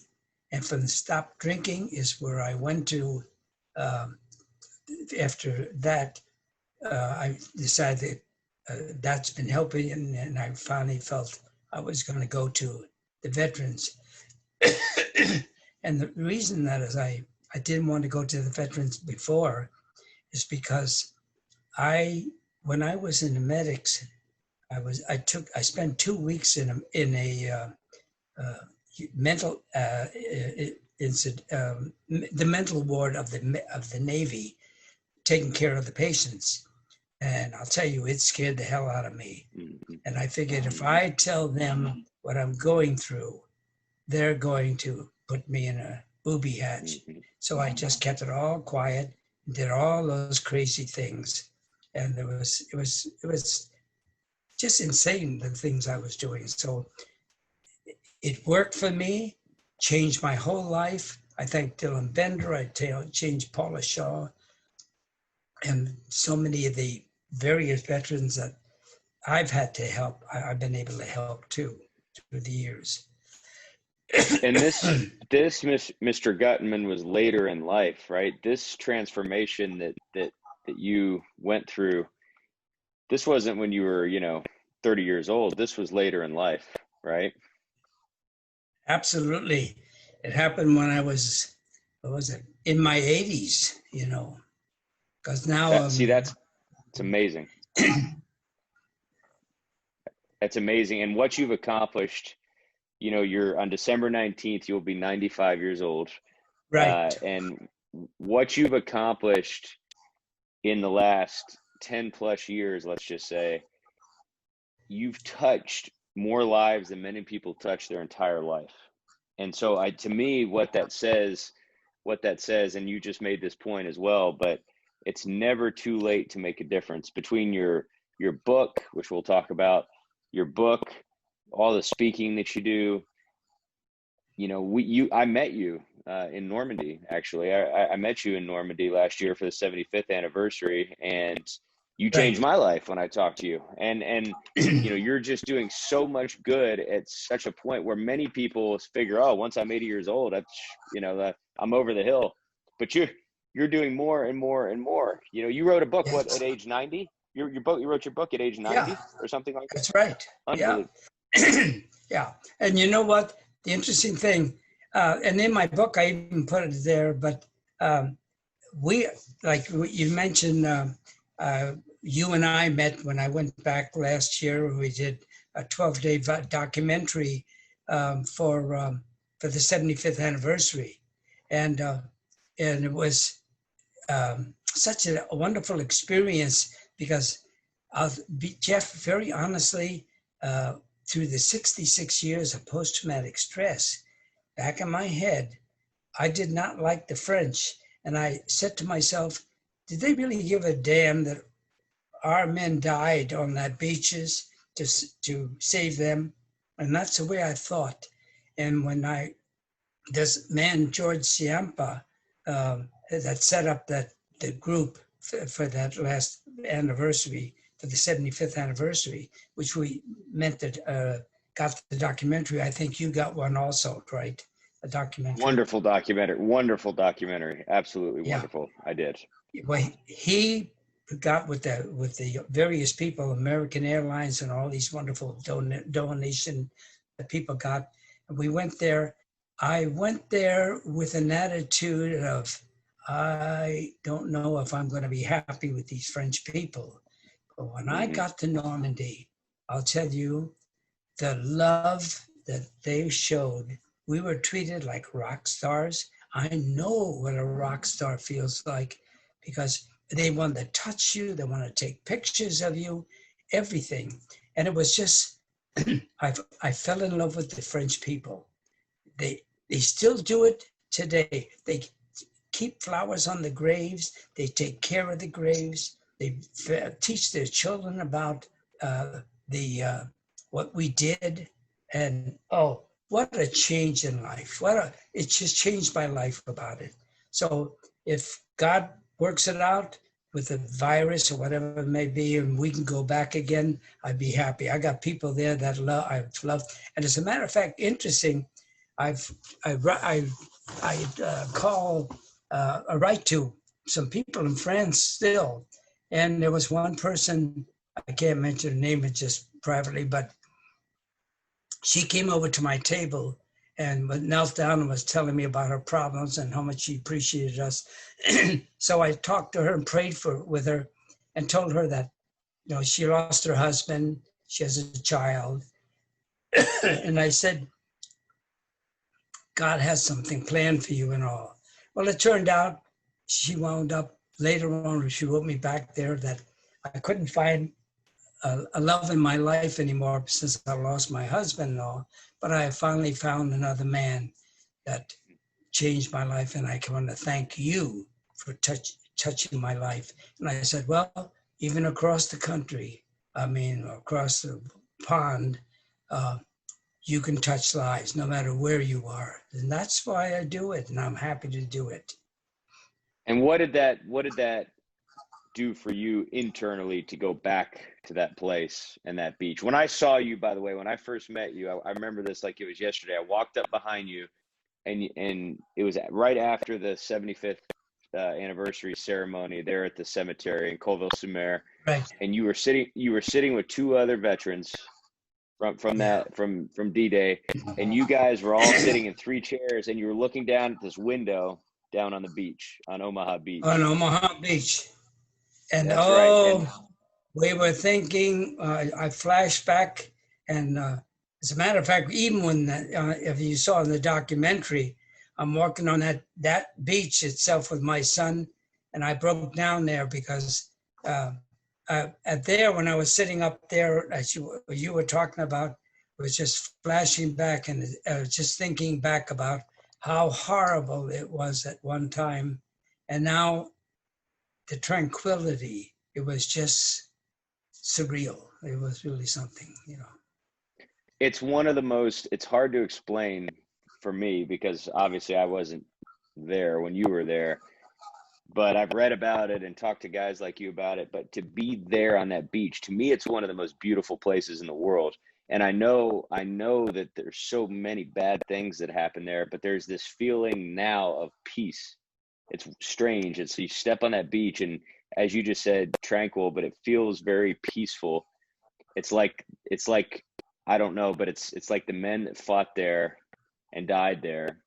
and from the stop drinking is where I went to. After that, I decided that's been helping, and I finally felt I was going to go to the veterans. And the reason that is I didn't want to go to the veterans before is because when I was in the medics, I spent 2 weeks in a mental the mental ward of the Navy, taking care of the patients. And I'll tell you, it scared the hell out of me. And I figured if I tell them what I'm going through, they're going to put me in a booby hatch. So I just kept it all quiet, did all those crazy things. And it was just insane, the things I was doing. So it worked for me, changed my whole life. I thank Dylan Bender, I changed Paula Shaw, and so many of the various veterans that I've had to help, I've been able to help too through the years. And this Mr. Gutman was later in life, right? This transformation that you went through, this wasn't when you were, 30 years old. This was later in life, right? Absolutely. It happened when I was, in my 80s, because now it's amazing. That's amazing. And what you've accomplished, you're on December 19th, you'll be 95 years old. Right. And what you've accomplished in the last 10 plus years, let's just say, you've touched more lives than many people touch their entire life. And so to me, what that says, and you just made this point as well, but it's never too late to make a difference. Between your book, which we'll talk about, your book, all the speaking that you do, I met you in Normandy, actually. I met you in Normandy last year for the 75th anniversary. And you changed Right. my life when I talked to you. And you know, you're just doing so much good at such a point where many people figure, oh, once I'm 80 years old, that's, you know, I'm over the hill. But you're doing more and more and more. You know, you wrote a book, what, Yes. at age 90? You wrote your book at age Yeah, 90 or something like that? that's right. Yeah. Unbelievable. Yeah. And you know what? The interesting thing, and in my book, I even put it there, but um, we, like you mentioned, you and I met when I went back last year. We did a 12-day documentary for the 75th anniversary, and it was such a wonderful experience because I'll be, Jeff, very honestly, through the 66 years of post-traumatic stress, back in my head, I did not like the French. And I said to myself, did they really give a damn that our men died on that beaches to save them? And that's the way I thought. And when this man, George Ciampa, that set up the group for that last anniversary, for the 75th anniversary, which we meant that got the documentary. I think you got one also, right? A documentary. Wonderful documentary. Wonderful documentary. Absolutely Yeah. wonderful. I did. Well, he got with the various people, American Airlines, and all these wonderful donation that people got. And we went there. I went there with an attitude of, I don't know if I'm going to be happy with these French people. But when I Mm-hmm. got to Normandy, I'll tell you, the love that they showed, we were treated like rock stars. I know what a rock star feels like because they want to touch you, they want to take pictures of you, everything. And it was just, I fell in love with the French people. They still do it today. They keep flowers on the graves. They take care of the graves. They teach their children about the what we did, and oh, what a change in life! It just changed my life about it. So if God works it out with the virus or whatever it may be, and we can go back again, I'd be happy. I got people there that I've loved, and as a matter of fact, interesting. I've I call a write to some people in France still. And there was one person, I can't mention her name, it's just privately, but she came over to my table and knelt down and was telling me about her problems and how much she appreciated us. So I talked to her and prayed with her and told her that, you know, she lost her husband, she has a child. And I said, God has something planned for you and all. Well, it turned out she wound up later on, she wrote me back there that I couldn't find a love in my life anymore since I lost my husband and all, but I finally found another man that changed my life, and I want to thank you for touching my life. And I said, well, even across the country, I mean, across the pond, you can touch lives no matter where you are. And that's why I do it, and I'm happy to do it. And what did that do for you internally to go back to that place and that beach? When I saw you, by the way, when I first met you, I remember this like it was yesterday. I walked up behind you, and it was right after the 75th anniversary ceremony there at the cemetery in Colville-sur-Mer, Right. and you were sitting with two other veterans from Yeah. that from D-Day, and you guys were all sitting in three chairs, and you were looking down at this window down on the beach on Omaha On Beach. Omaha Beach. And That's right. And oh, we were thinking, I flashed back, and as a matter of fact, even when, if you saw in the documentary, I'm walking on that beach itself with my son, and I broke down there because at there, when I was sitting up there, as you were talking about, it was just flashing back, and I was just thinking back about how horrible it was at one time, and now the tranquility, it was just surreal. It was really something, you know. it's hard to explain for me because obviously I wasn't there when you were there. but I've read about it and talked to guys like you about it. But to be there on that beach, to me, it's one of the most beautiful places in the world. And I know that there's so many bad things that happen there, but there's this feeling now of peace. It's strange. It's you step on that beach and, as you just said, tranquil, but it feels very peaceful. It's like I don't know, but it's like the men that fought there and died there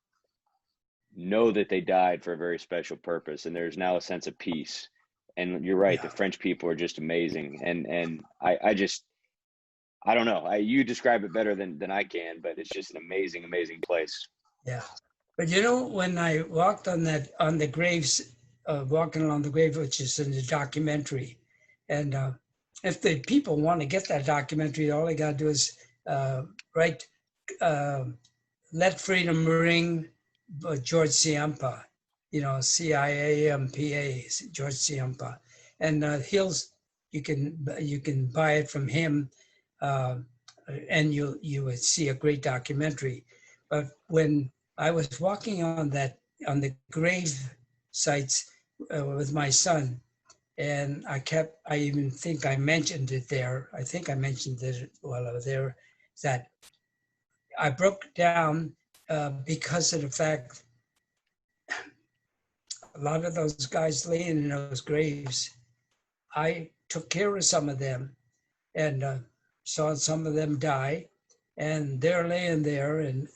know that they died for a very special purpose, and there's now a sense of peace. And you're right, the Yeah, French people are just amazing. And I just I don't know. You describe it better than I can, but it's just an amazing, amazing place. yeah. But you know, when I walked on the graves, walking along the grave, which is in the documentary, and if the people want to get that documentary, all they got to do is write uh, "Let Freedom Ring," George Ciampa, Ciampa, George Ciampa, and you can buy it from him, uh, and you would see a great documentary. But when I was walking on the grave sites with my son, and I even think I mentioned it there. I think I mentioned it while I was there, that I broke down because of the fact a lot of those guys laying in those graves, I took care of some of them and saw some of them die, and they're laying there, and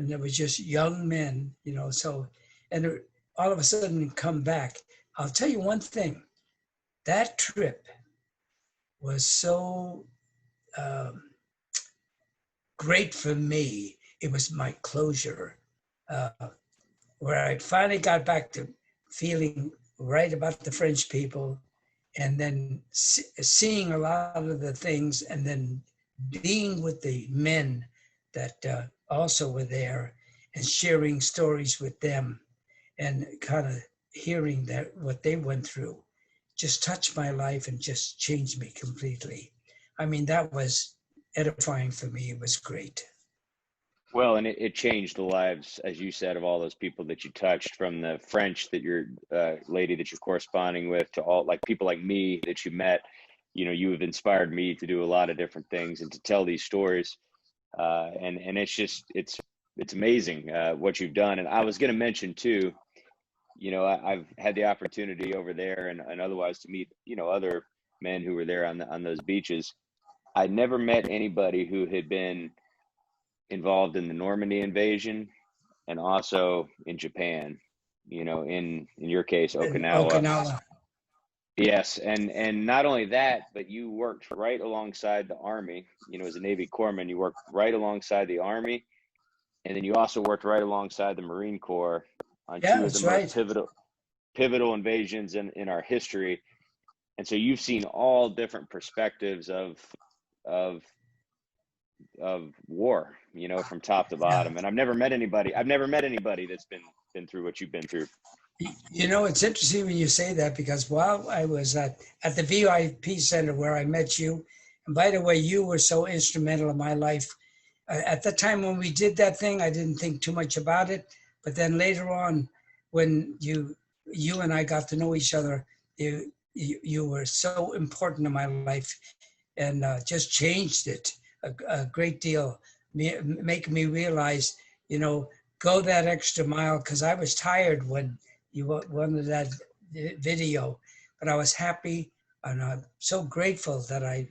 there was just young men, So, and all of a sudden come back. I'll tell you one thing. That trip was so um, great for me. It was my closure, uh, where I finally got back to feeling right about the French people, and then seeing a lot of the things, and then being with the men that also were there and sharing stories with them, and kind of hearing that what they went through just touched my life and just changed me completely. I mean, that was edifying for me. It was great. Well, and it changed the lives, as you said, of all those people that you touched, from the French that your lady that you're corresponding with, to all like people like me that you met. You have inspired me to do a lot of different things and to tell these stories. And it's amazing what you've done. And I was going to mention too, I've had the opportunity over there and otherwise to meet, other men who were there on those beaches. I never met anybody who had been involved in the Normandy invasion and also in Japan, in your case, In Okinawa. Okinawa. Yes, and not only that, but you worked right alongside the Army. As a Navy Corpsman, you worked right alongside the Army, and then you also worked right alongside the Marine Corps on Yeah, two of the that's most right. pivotal invasions in our history. And so you've seen all different perspectives of of war, from top to Yeah. bottom. And I've never met anybody that's been through what you've been through. It's interesting when you say that, because while I was at the VIP center where I met you, and by the way, you were so instrumental in my life. At the time when we did that thing, I didn't think too much about it. But then later on, when you and I got to know each other, you were so important in my life, and just changed it a great deal, making me realize, go that extra mile, because I was tired when you wanted that video, but I was happy, and I'm so grateful that I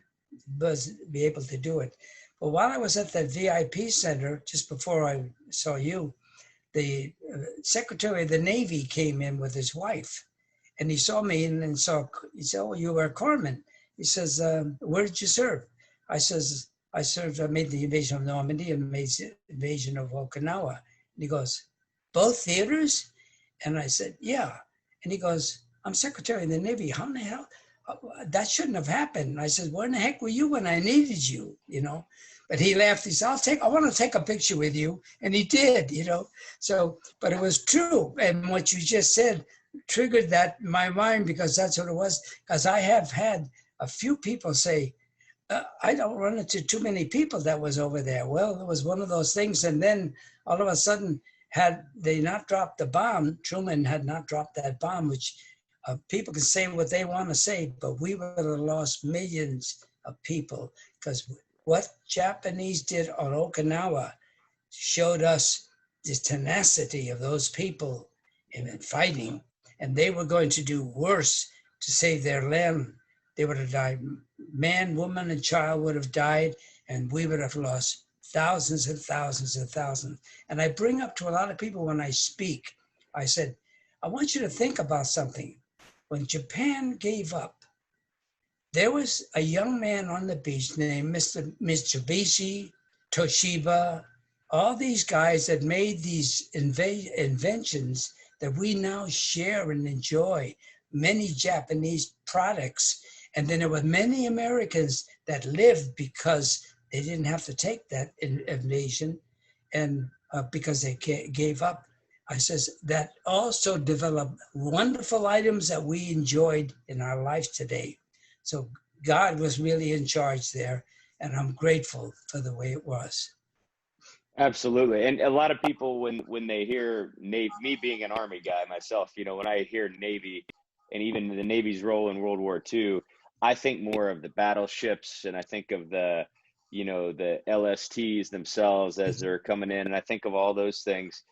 was be able to do it. But while I was at the VIP center, just before I saw you, the Secretary of the Navy came in with his wife, and he saw me and he said, "Oh, you were Corpsman." He says, "Where did you serve?" I says, "I served. I made the invasion of Normandy and made the invasion of Okinawa." And he goes, "Both theaters?" And I said, "Yeah." And he goes, "I'm Secretary of the Navy. How in the hell? That shouldn't have happened." And I said, "Where in the heck were you when I needed you?" But he laughed. He said, I want to take a picture with you. And he did. So, but it was true. And what you just said triggered that in my mind, because that's what it was. Because I have had a few people say, I don't run into too many people that was over there. Well, it was one of those things. And then all of a sudden, had they not dropped the bomb, Truman had not dropped that bomb, which people can say what they want to say, but we would have lost millions of people, because what Japanese did on Okinawa showed us the tenacity of those people in fighting, and they were going to do worse to save their land. They would have died. Man, woman, and child would have died, and we would have lost thousands and thousands and thousands. And I bring up to a lot of people when I speak, I said, I want you to think about something. When Japan gave up, there was a young man on the beach named Mr. Mitsubishi, Toshiba, all these guys that made these inventions that we now share and enjoy, many Japanese products. And then there were many Americans that lived because they didn't have to take that invasion, and because they gave up. I says that also developed wonderful items that we enjoyed in our life today. So God was really in charge there, and I'm grateful for the way it was. Absolutely. And a lot of people, when they hear Navy, me being an Army guy myself, you know, when I hear Navy and even the Navy's role in World War II, I think more of the battleships, and I think of the, you know, the LSTs themselves as they're coming in. And I think of all those things.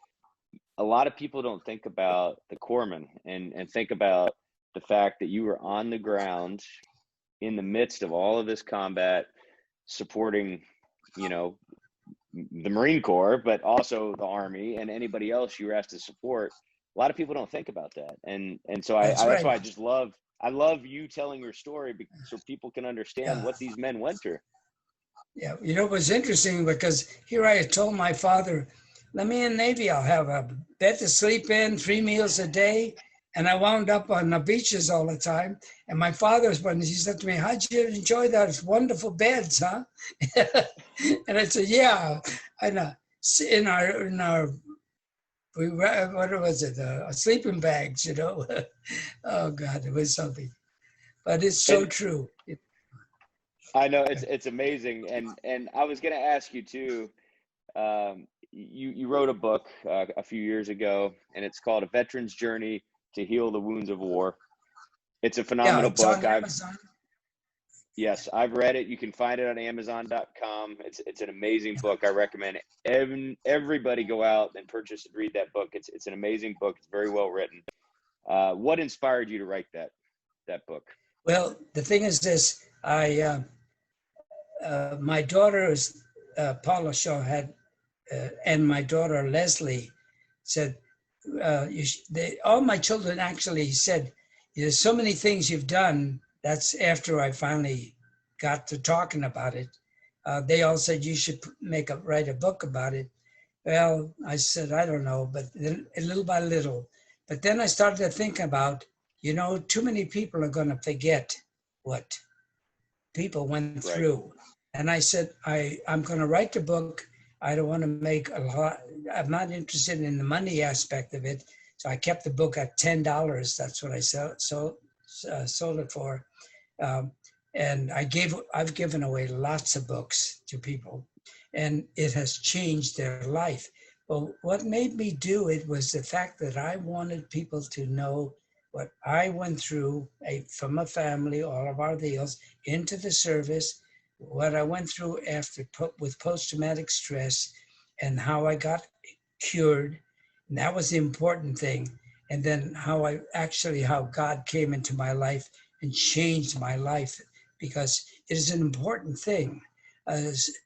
A lot of people don't think about the corpsman and think about the fact that you were on the ground in the midst of all of this combat, supporting, you know, the Marine Corps, but also the Army and anybody else you were asked to support. A lot of people don't think about that. And so that's why I love you telling your story, so people can understand what these men went through. Yeah, you know, it was interesting because here I had told my father, let me in the Navy, I'll have a bed to sleep in, 3 meals a day. And I wound up on the beaches all the time. And my father, when he said to me, how'd you enjoy those wonderful beds, huh? And I said, yeah, I know. In our what was it? Sleeping bags, you know? Oh God, it was something. But it's so true. I know it's amazing. And I was going to ask you too, you wrote a book a few years ago, and it's called A Veteran's Journey to Heal the Wounds of War. It's a phenomenal book. On Amazon. Yes, I've read it. You can find it on Amazon.com. It's an amazing book. I recommend everybody go out and purchase and read that book. It's an amazing book. It's very well written. What inspired you to write that book? Well, the thing is this: my daughter is Paula Shaw had, and my daughter Leslie said, all my children actually said, there's so many things you've done. That's after I finally got to talking about it. They all said you should write a book about it. Well, I said, I don't know, but then, little by little. But then I started to think about, you know, too many people are going to forget what people went through. And I said, I'm going to write the book. I don't want to make a lot. I'm not interested in the money aspect of it. So I kept the book at $10. That's what I sold it for. And I've given away lots of books to people, and it has changed their life. Well, what made me do it was the fact that I wanted people to know what I went through from a family, all of our deals, into the service, what I went through with post-traumatic stress, and how I got cured. And that was the important thing. And then how God came into my life and changed my life, because it is an important thing.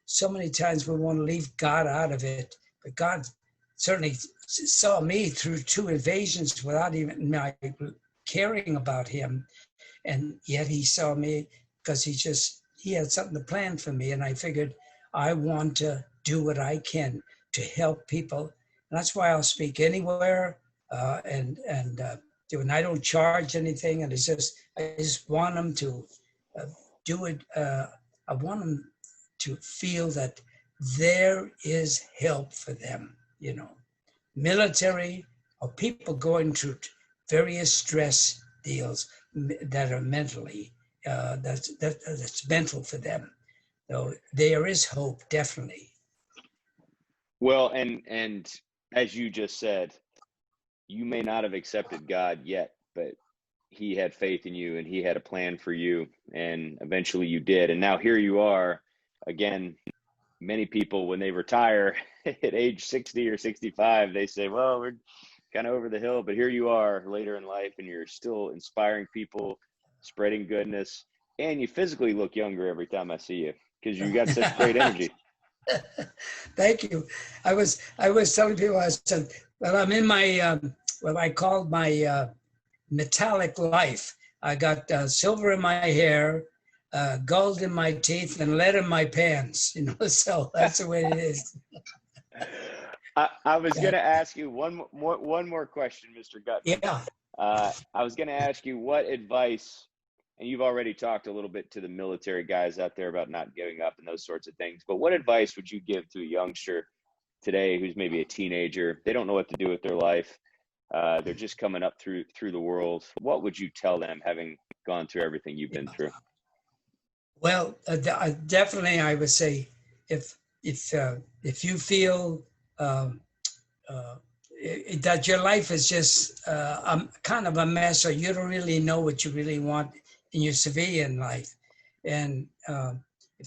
So many times we want to leave God out of it, but God certainly saw me through 2 invasions without even my caring about him. And yet he saw me because he had something to plan for me. And I figured I want to do what I can to help people. And that's why I'll speak anywhere. And I don't charge anything. And I just want them to do it. I want them to feel that there is help for them, you know, military or people going through various stress deals that are mentally, that's mental for them. So there is hope, definitely. Well, and as you just said, you may not have accepted God yet, but he had faith in you and he had a plan for you, and eventually you did. And now here you are again. Many people, when they retire at age 60 or 65, they say, well, we're kind of over the hill, but here you are later in life and you're still inspiring people, spreading goodness, and you physically look younger every time I see you because you got such great energy. Thank you. I was telling people, I said, well, I'm in my what I called my metallic life. I got silver in my hair, gold in my teeth, and lead in my pants. So that's the way it is. I was going to ask you one more question, Mr. Gutman. Yeah. I was going to ask you what advice, and you've already talked a little bit to the military guys out there about not giving up and those sorts of things, but what advice would you give to a youngster today who's maybe a teenager? They don't know what to do with their life. They're just coming up through the world. What would you tell them, having gone through everything you've been through? Well, definitely, I would say if you feel that your life is just kind of a mess, or you don't really know what you really want in your civilian life, and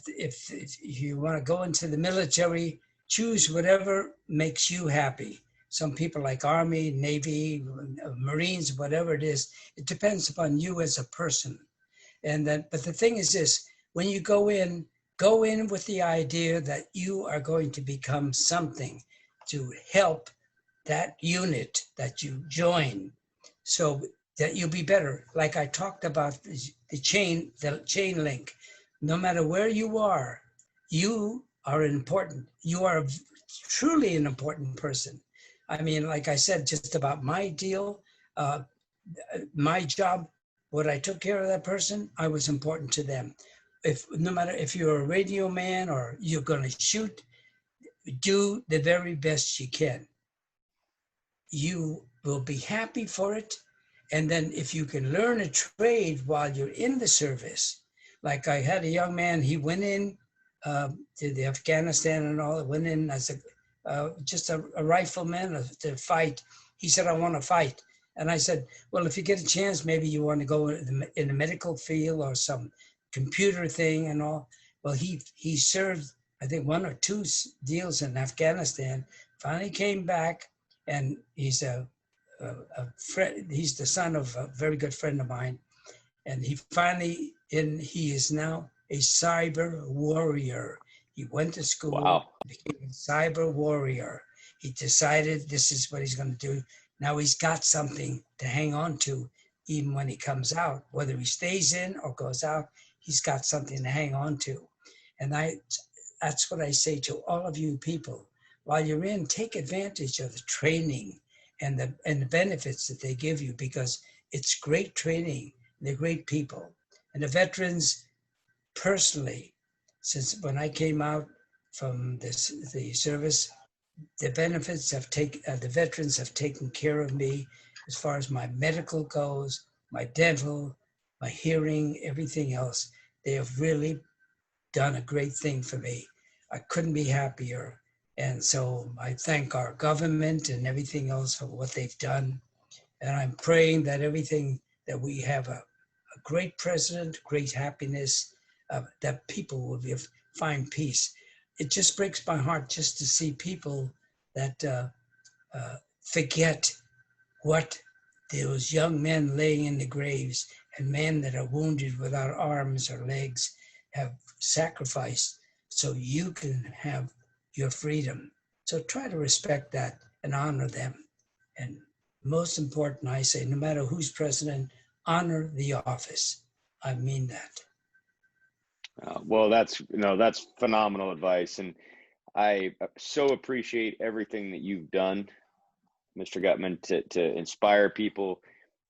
if you want to go into the military, choose whatever makes you happy. Some people like Army, Navy, Marines, whatever it is. It depends upon you as a person. And then, but the thing is this: when you go in with the idea that you are going to become something to help that unit that you join, so that you'll be better. Like I talked about the chain link. No matter where you are important. You are truly an important person. I mean, like I said, just about my deal, my job, what I took care of that person, I was important to them. No matter if you're a radio man or you're going to shoot, do the very best you can. You will be happy for it. And then if you can learn a trade while you're in the service, like I had a young man, he went in to the Afghanistan and all, went in as just a rifleman to fight. He said, I want to fight. And I said, well, if you get a chance, maybe you want to go in the medical field or some computer thing and all. Well, he served, I think, 1 or 2 deals in Afghanistan, finally came back, and he's a friend. He's the son of a very good friend of mine. And he is now a cyber warrior. He went to school, wow, became a cyber warrior. He decided this is what he's going to do. Now he's got something to hang on to, even when he comes out. Whether he stays in or goes out, he's got something to hang on to. And that's what I say to all of you people. While you're in, take advantage of the training and the benefits that they give you, because it's great training. They're great people. And the veterans, personally, since when I came out from the service, the veterans have taken care of me as far as my medical goes, my dental, my hearing, everything else. They have really done a great thing for me. I couldn't be happier. And so I thank our government and everything else for what they've done. And I'm praying that that we have a great president, great happiness, that people will find peace. It just breaks my heart just to see people that forget what those young men laying in the graves and men that are wounded without arms or legs have sacrificed so you can have your freedom. So try to respect that and honor them. And most important, I say, no matter who's president, honor the office. I mean that. Well, that's phenomenal advice, and I so appreciate everything that you've done, Mr. Gutman, to inspire people.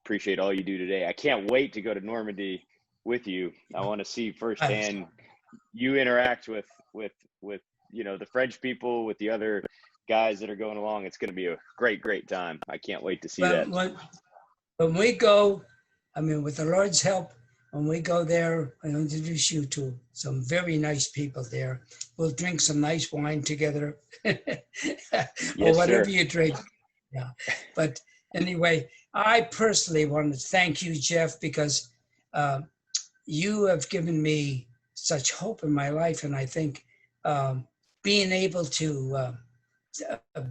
Appreciate all you do today. I can't wait to go to Normandy with you. I want to see firsthand you interact with the French people, with the other guys that are going along. It's going to be a great time. I can't wait to see that. When we go, I mean, with the Lord's help, when we go there, I'll introduce you to some very nice people there. We'll drink some nice wine together or Yes, whatever sir. you drink. Yeah. But anyway, I personally want to thank you, Jeff, because uh, you have given me such hope in my life. And I think being able to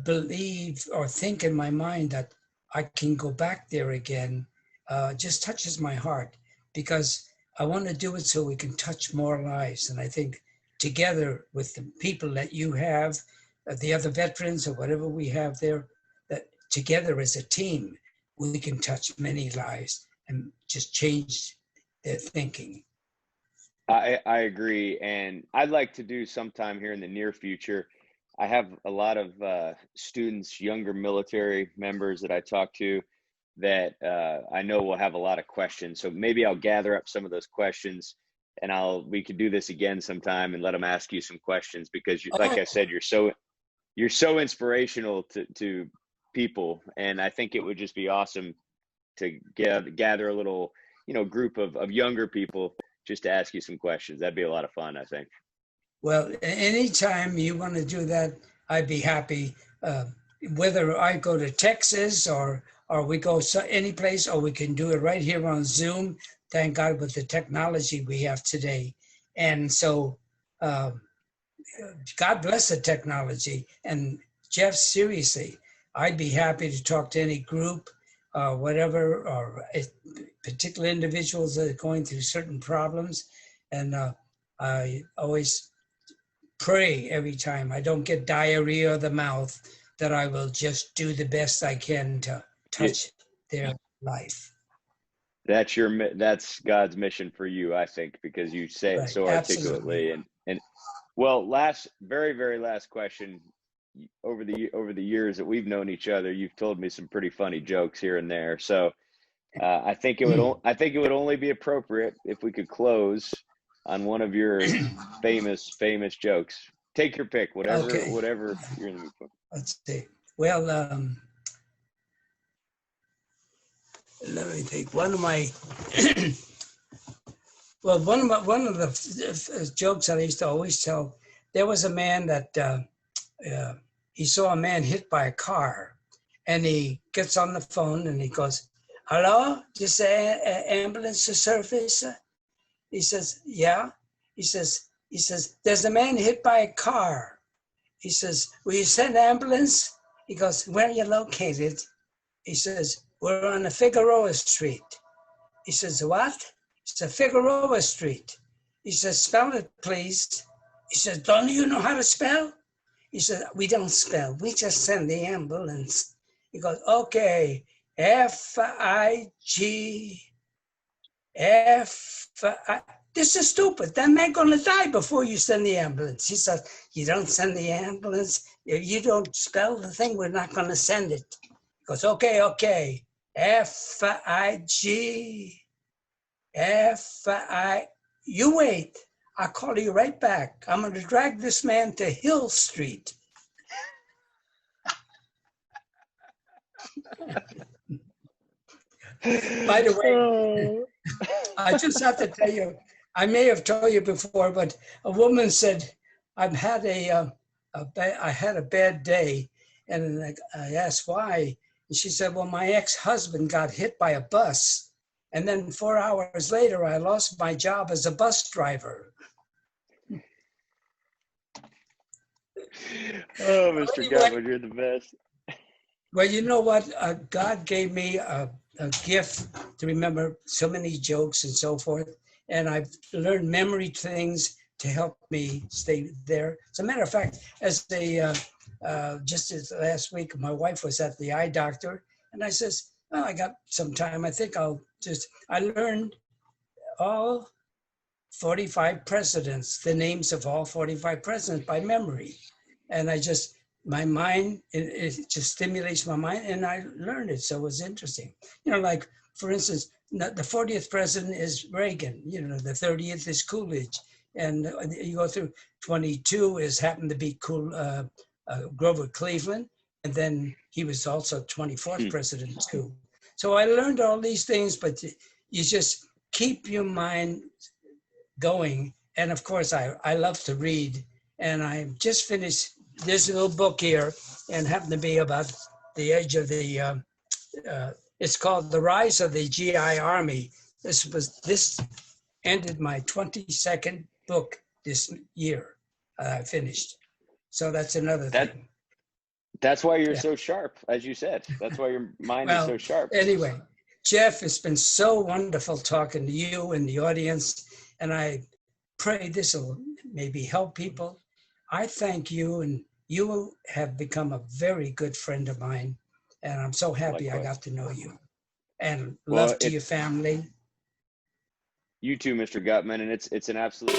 believe or think in my mind that I can go back there again just touches my heart, because I want to do it so we can touch more lives. And I think together with the people that you have, the other veterans or whatever we have there, that together as a team, we can touch many lives and just change their thinking. I agree, and I'd like to do sometime here in the near future. I have a lot of students, younger military members that I talk to that I know will have a lot of questions. So maybe I'll gather up some of those questions, and we could do this again sometime and let them ask you some questions, because like I said, you're so inspirational to people, and I think it would just be awesome to gather a little group of younger people just to ask you some questions. That'd be a lot of fun, I think. Well, anytime you want to do that, I'd be happy. Whether I go to Texas or we go any place, or we can do it right here on Zoom. Thank God with the technology we have today. And so God bless the technology. And Jeff, seriously, I'd be happy to talk to any group, whatever, or particular individuals that are going through certain problems. And I always pray every time I don't get diarrhea of the mouth that I will just do the best I can to touch their life. That's God's mission for you, I think, because you say it Right, so articulately. absolutely. And well, very last question. Over the years that we've known each other, you've told me some pretty funny jokes here and there. So I think it would only be appropriate if we could close on one of your famous jokes. Take your pick, whatever you're in the mood for. Let's see. Well, let me think. One of the jokes that I used to always tell. There was a man that he saw a man hit by a car, and he gets on the phone and he goes, "Hello, this ambulance service?" He says, "Yeah." He says, "There's a man hit by a car." He says, "Will you send an ambulance?" He goes, "Where are you located?" He says, "We're on the Figueroa Street." He says, "What?" He says, "Figueroa Street." He says, "Spell it, please." He says, "Don't you know how to spell?" He says, "We don't spell. We just send the ambulance." He goes, "Okay, F-I-G, F-I." This is stupid. That man gonna die before you send the ambulance. He says, "You don't send the ambulance. If you don't spell the thing, we're not gonna send it." He goes, okay, F-I-G, F-I, you wait. I'll call you right back. I'm gonna drag this man to Hill Street. By the way, I just have to tell you, I may have told you before, but a woman said, I had a bad day, and I asked why, and she said, "Well, my ex-husband got hit by a bus, and then 4 hours later, I lost my job as a bus driver." Oh, Mr. Gutman, you're the best. Well, you know what? God gave me a gift to remember so many jokes and so forth. And I've learned memory things to help me stay there. As a matter of fact, just as last week, my wife was at the eye doctor, and I says, "Oh, I got some time. I think I learned all 45 presidents, the names of all 45 presidents by memory. And my mind, it just stimulates my mind, and I learned it. So it was interesting. Like, for instance, the 40th president is Reagan, the 30th is Coolidge. And you go through 22 happened to be Grover Cleveland. And then he was also 24th president too. So I learned all these things, but you just, keep your mind going. And of course, I love to read. And I just finished this little book here, and happened to be about the age of the, it's called The Rise of the GI Army. This ended my 22nd book this year. I finished. So that's another thing. That's why you're Yeah. so sharp, as you said. That's why your mind is so sharp. Anyway, Jeff, it's been so wonderful talking to you and the audience, and I pray this will maybe help people. I thank you, and you have become a very good friend of mine, and I'm so happy Likewise. I got to know you. And Well, love to your family. You too, Mr. Gutman, and it's an absolute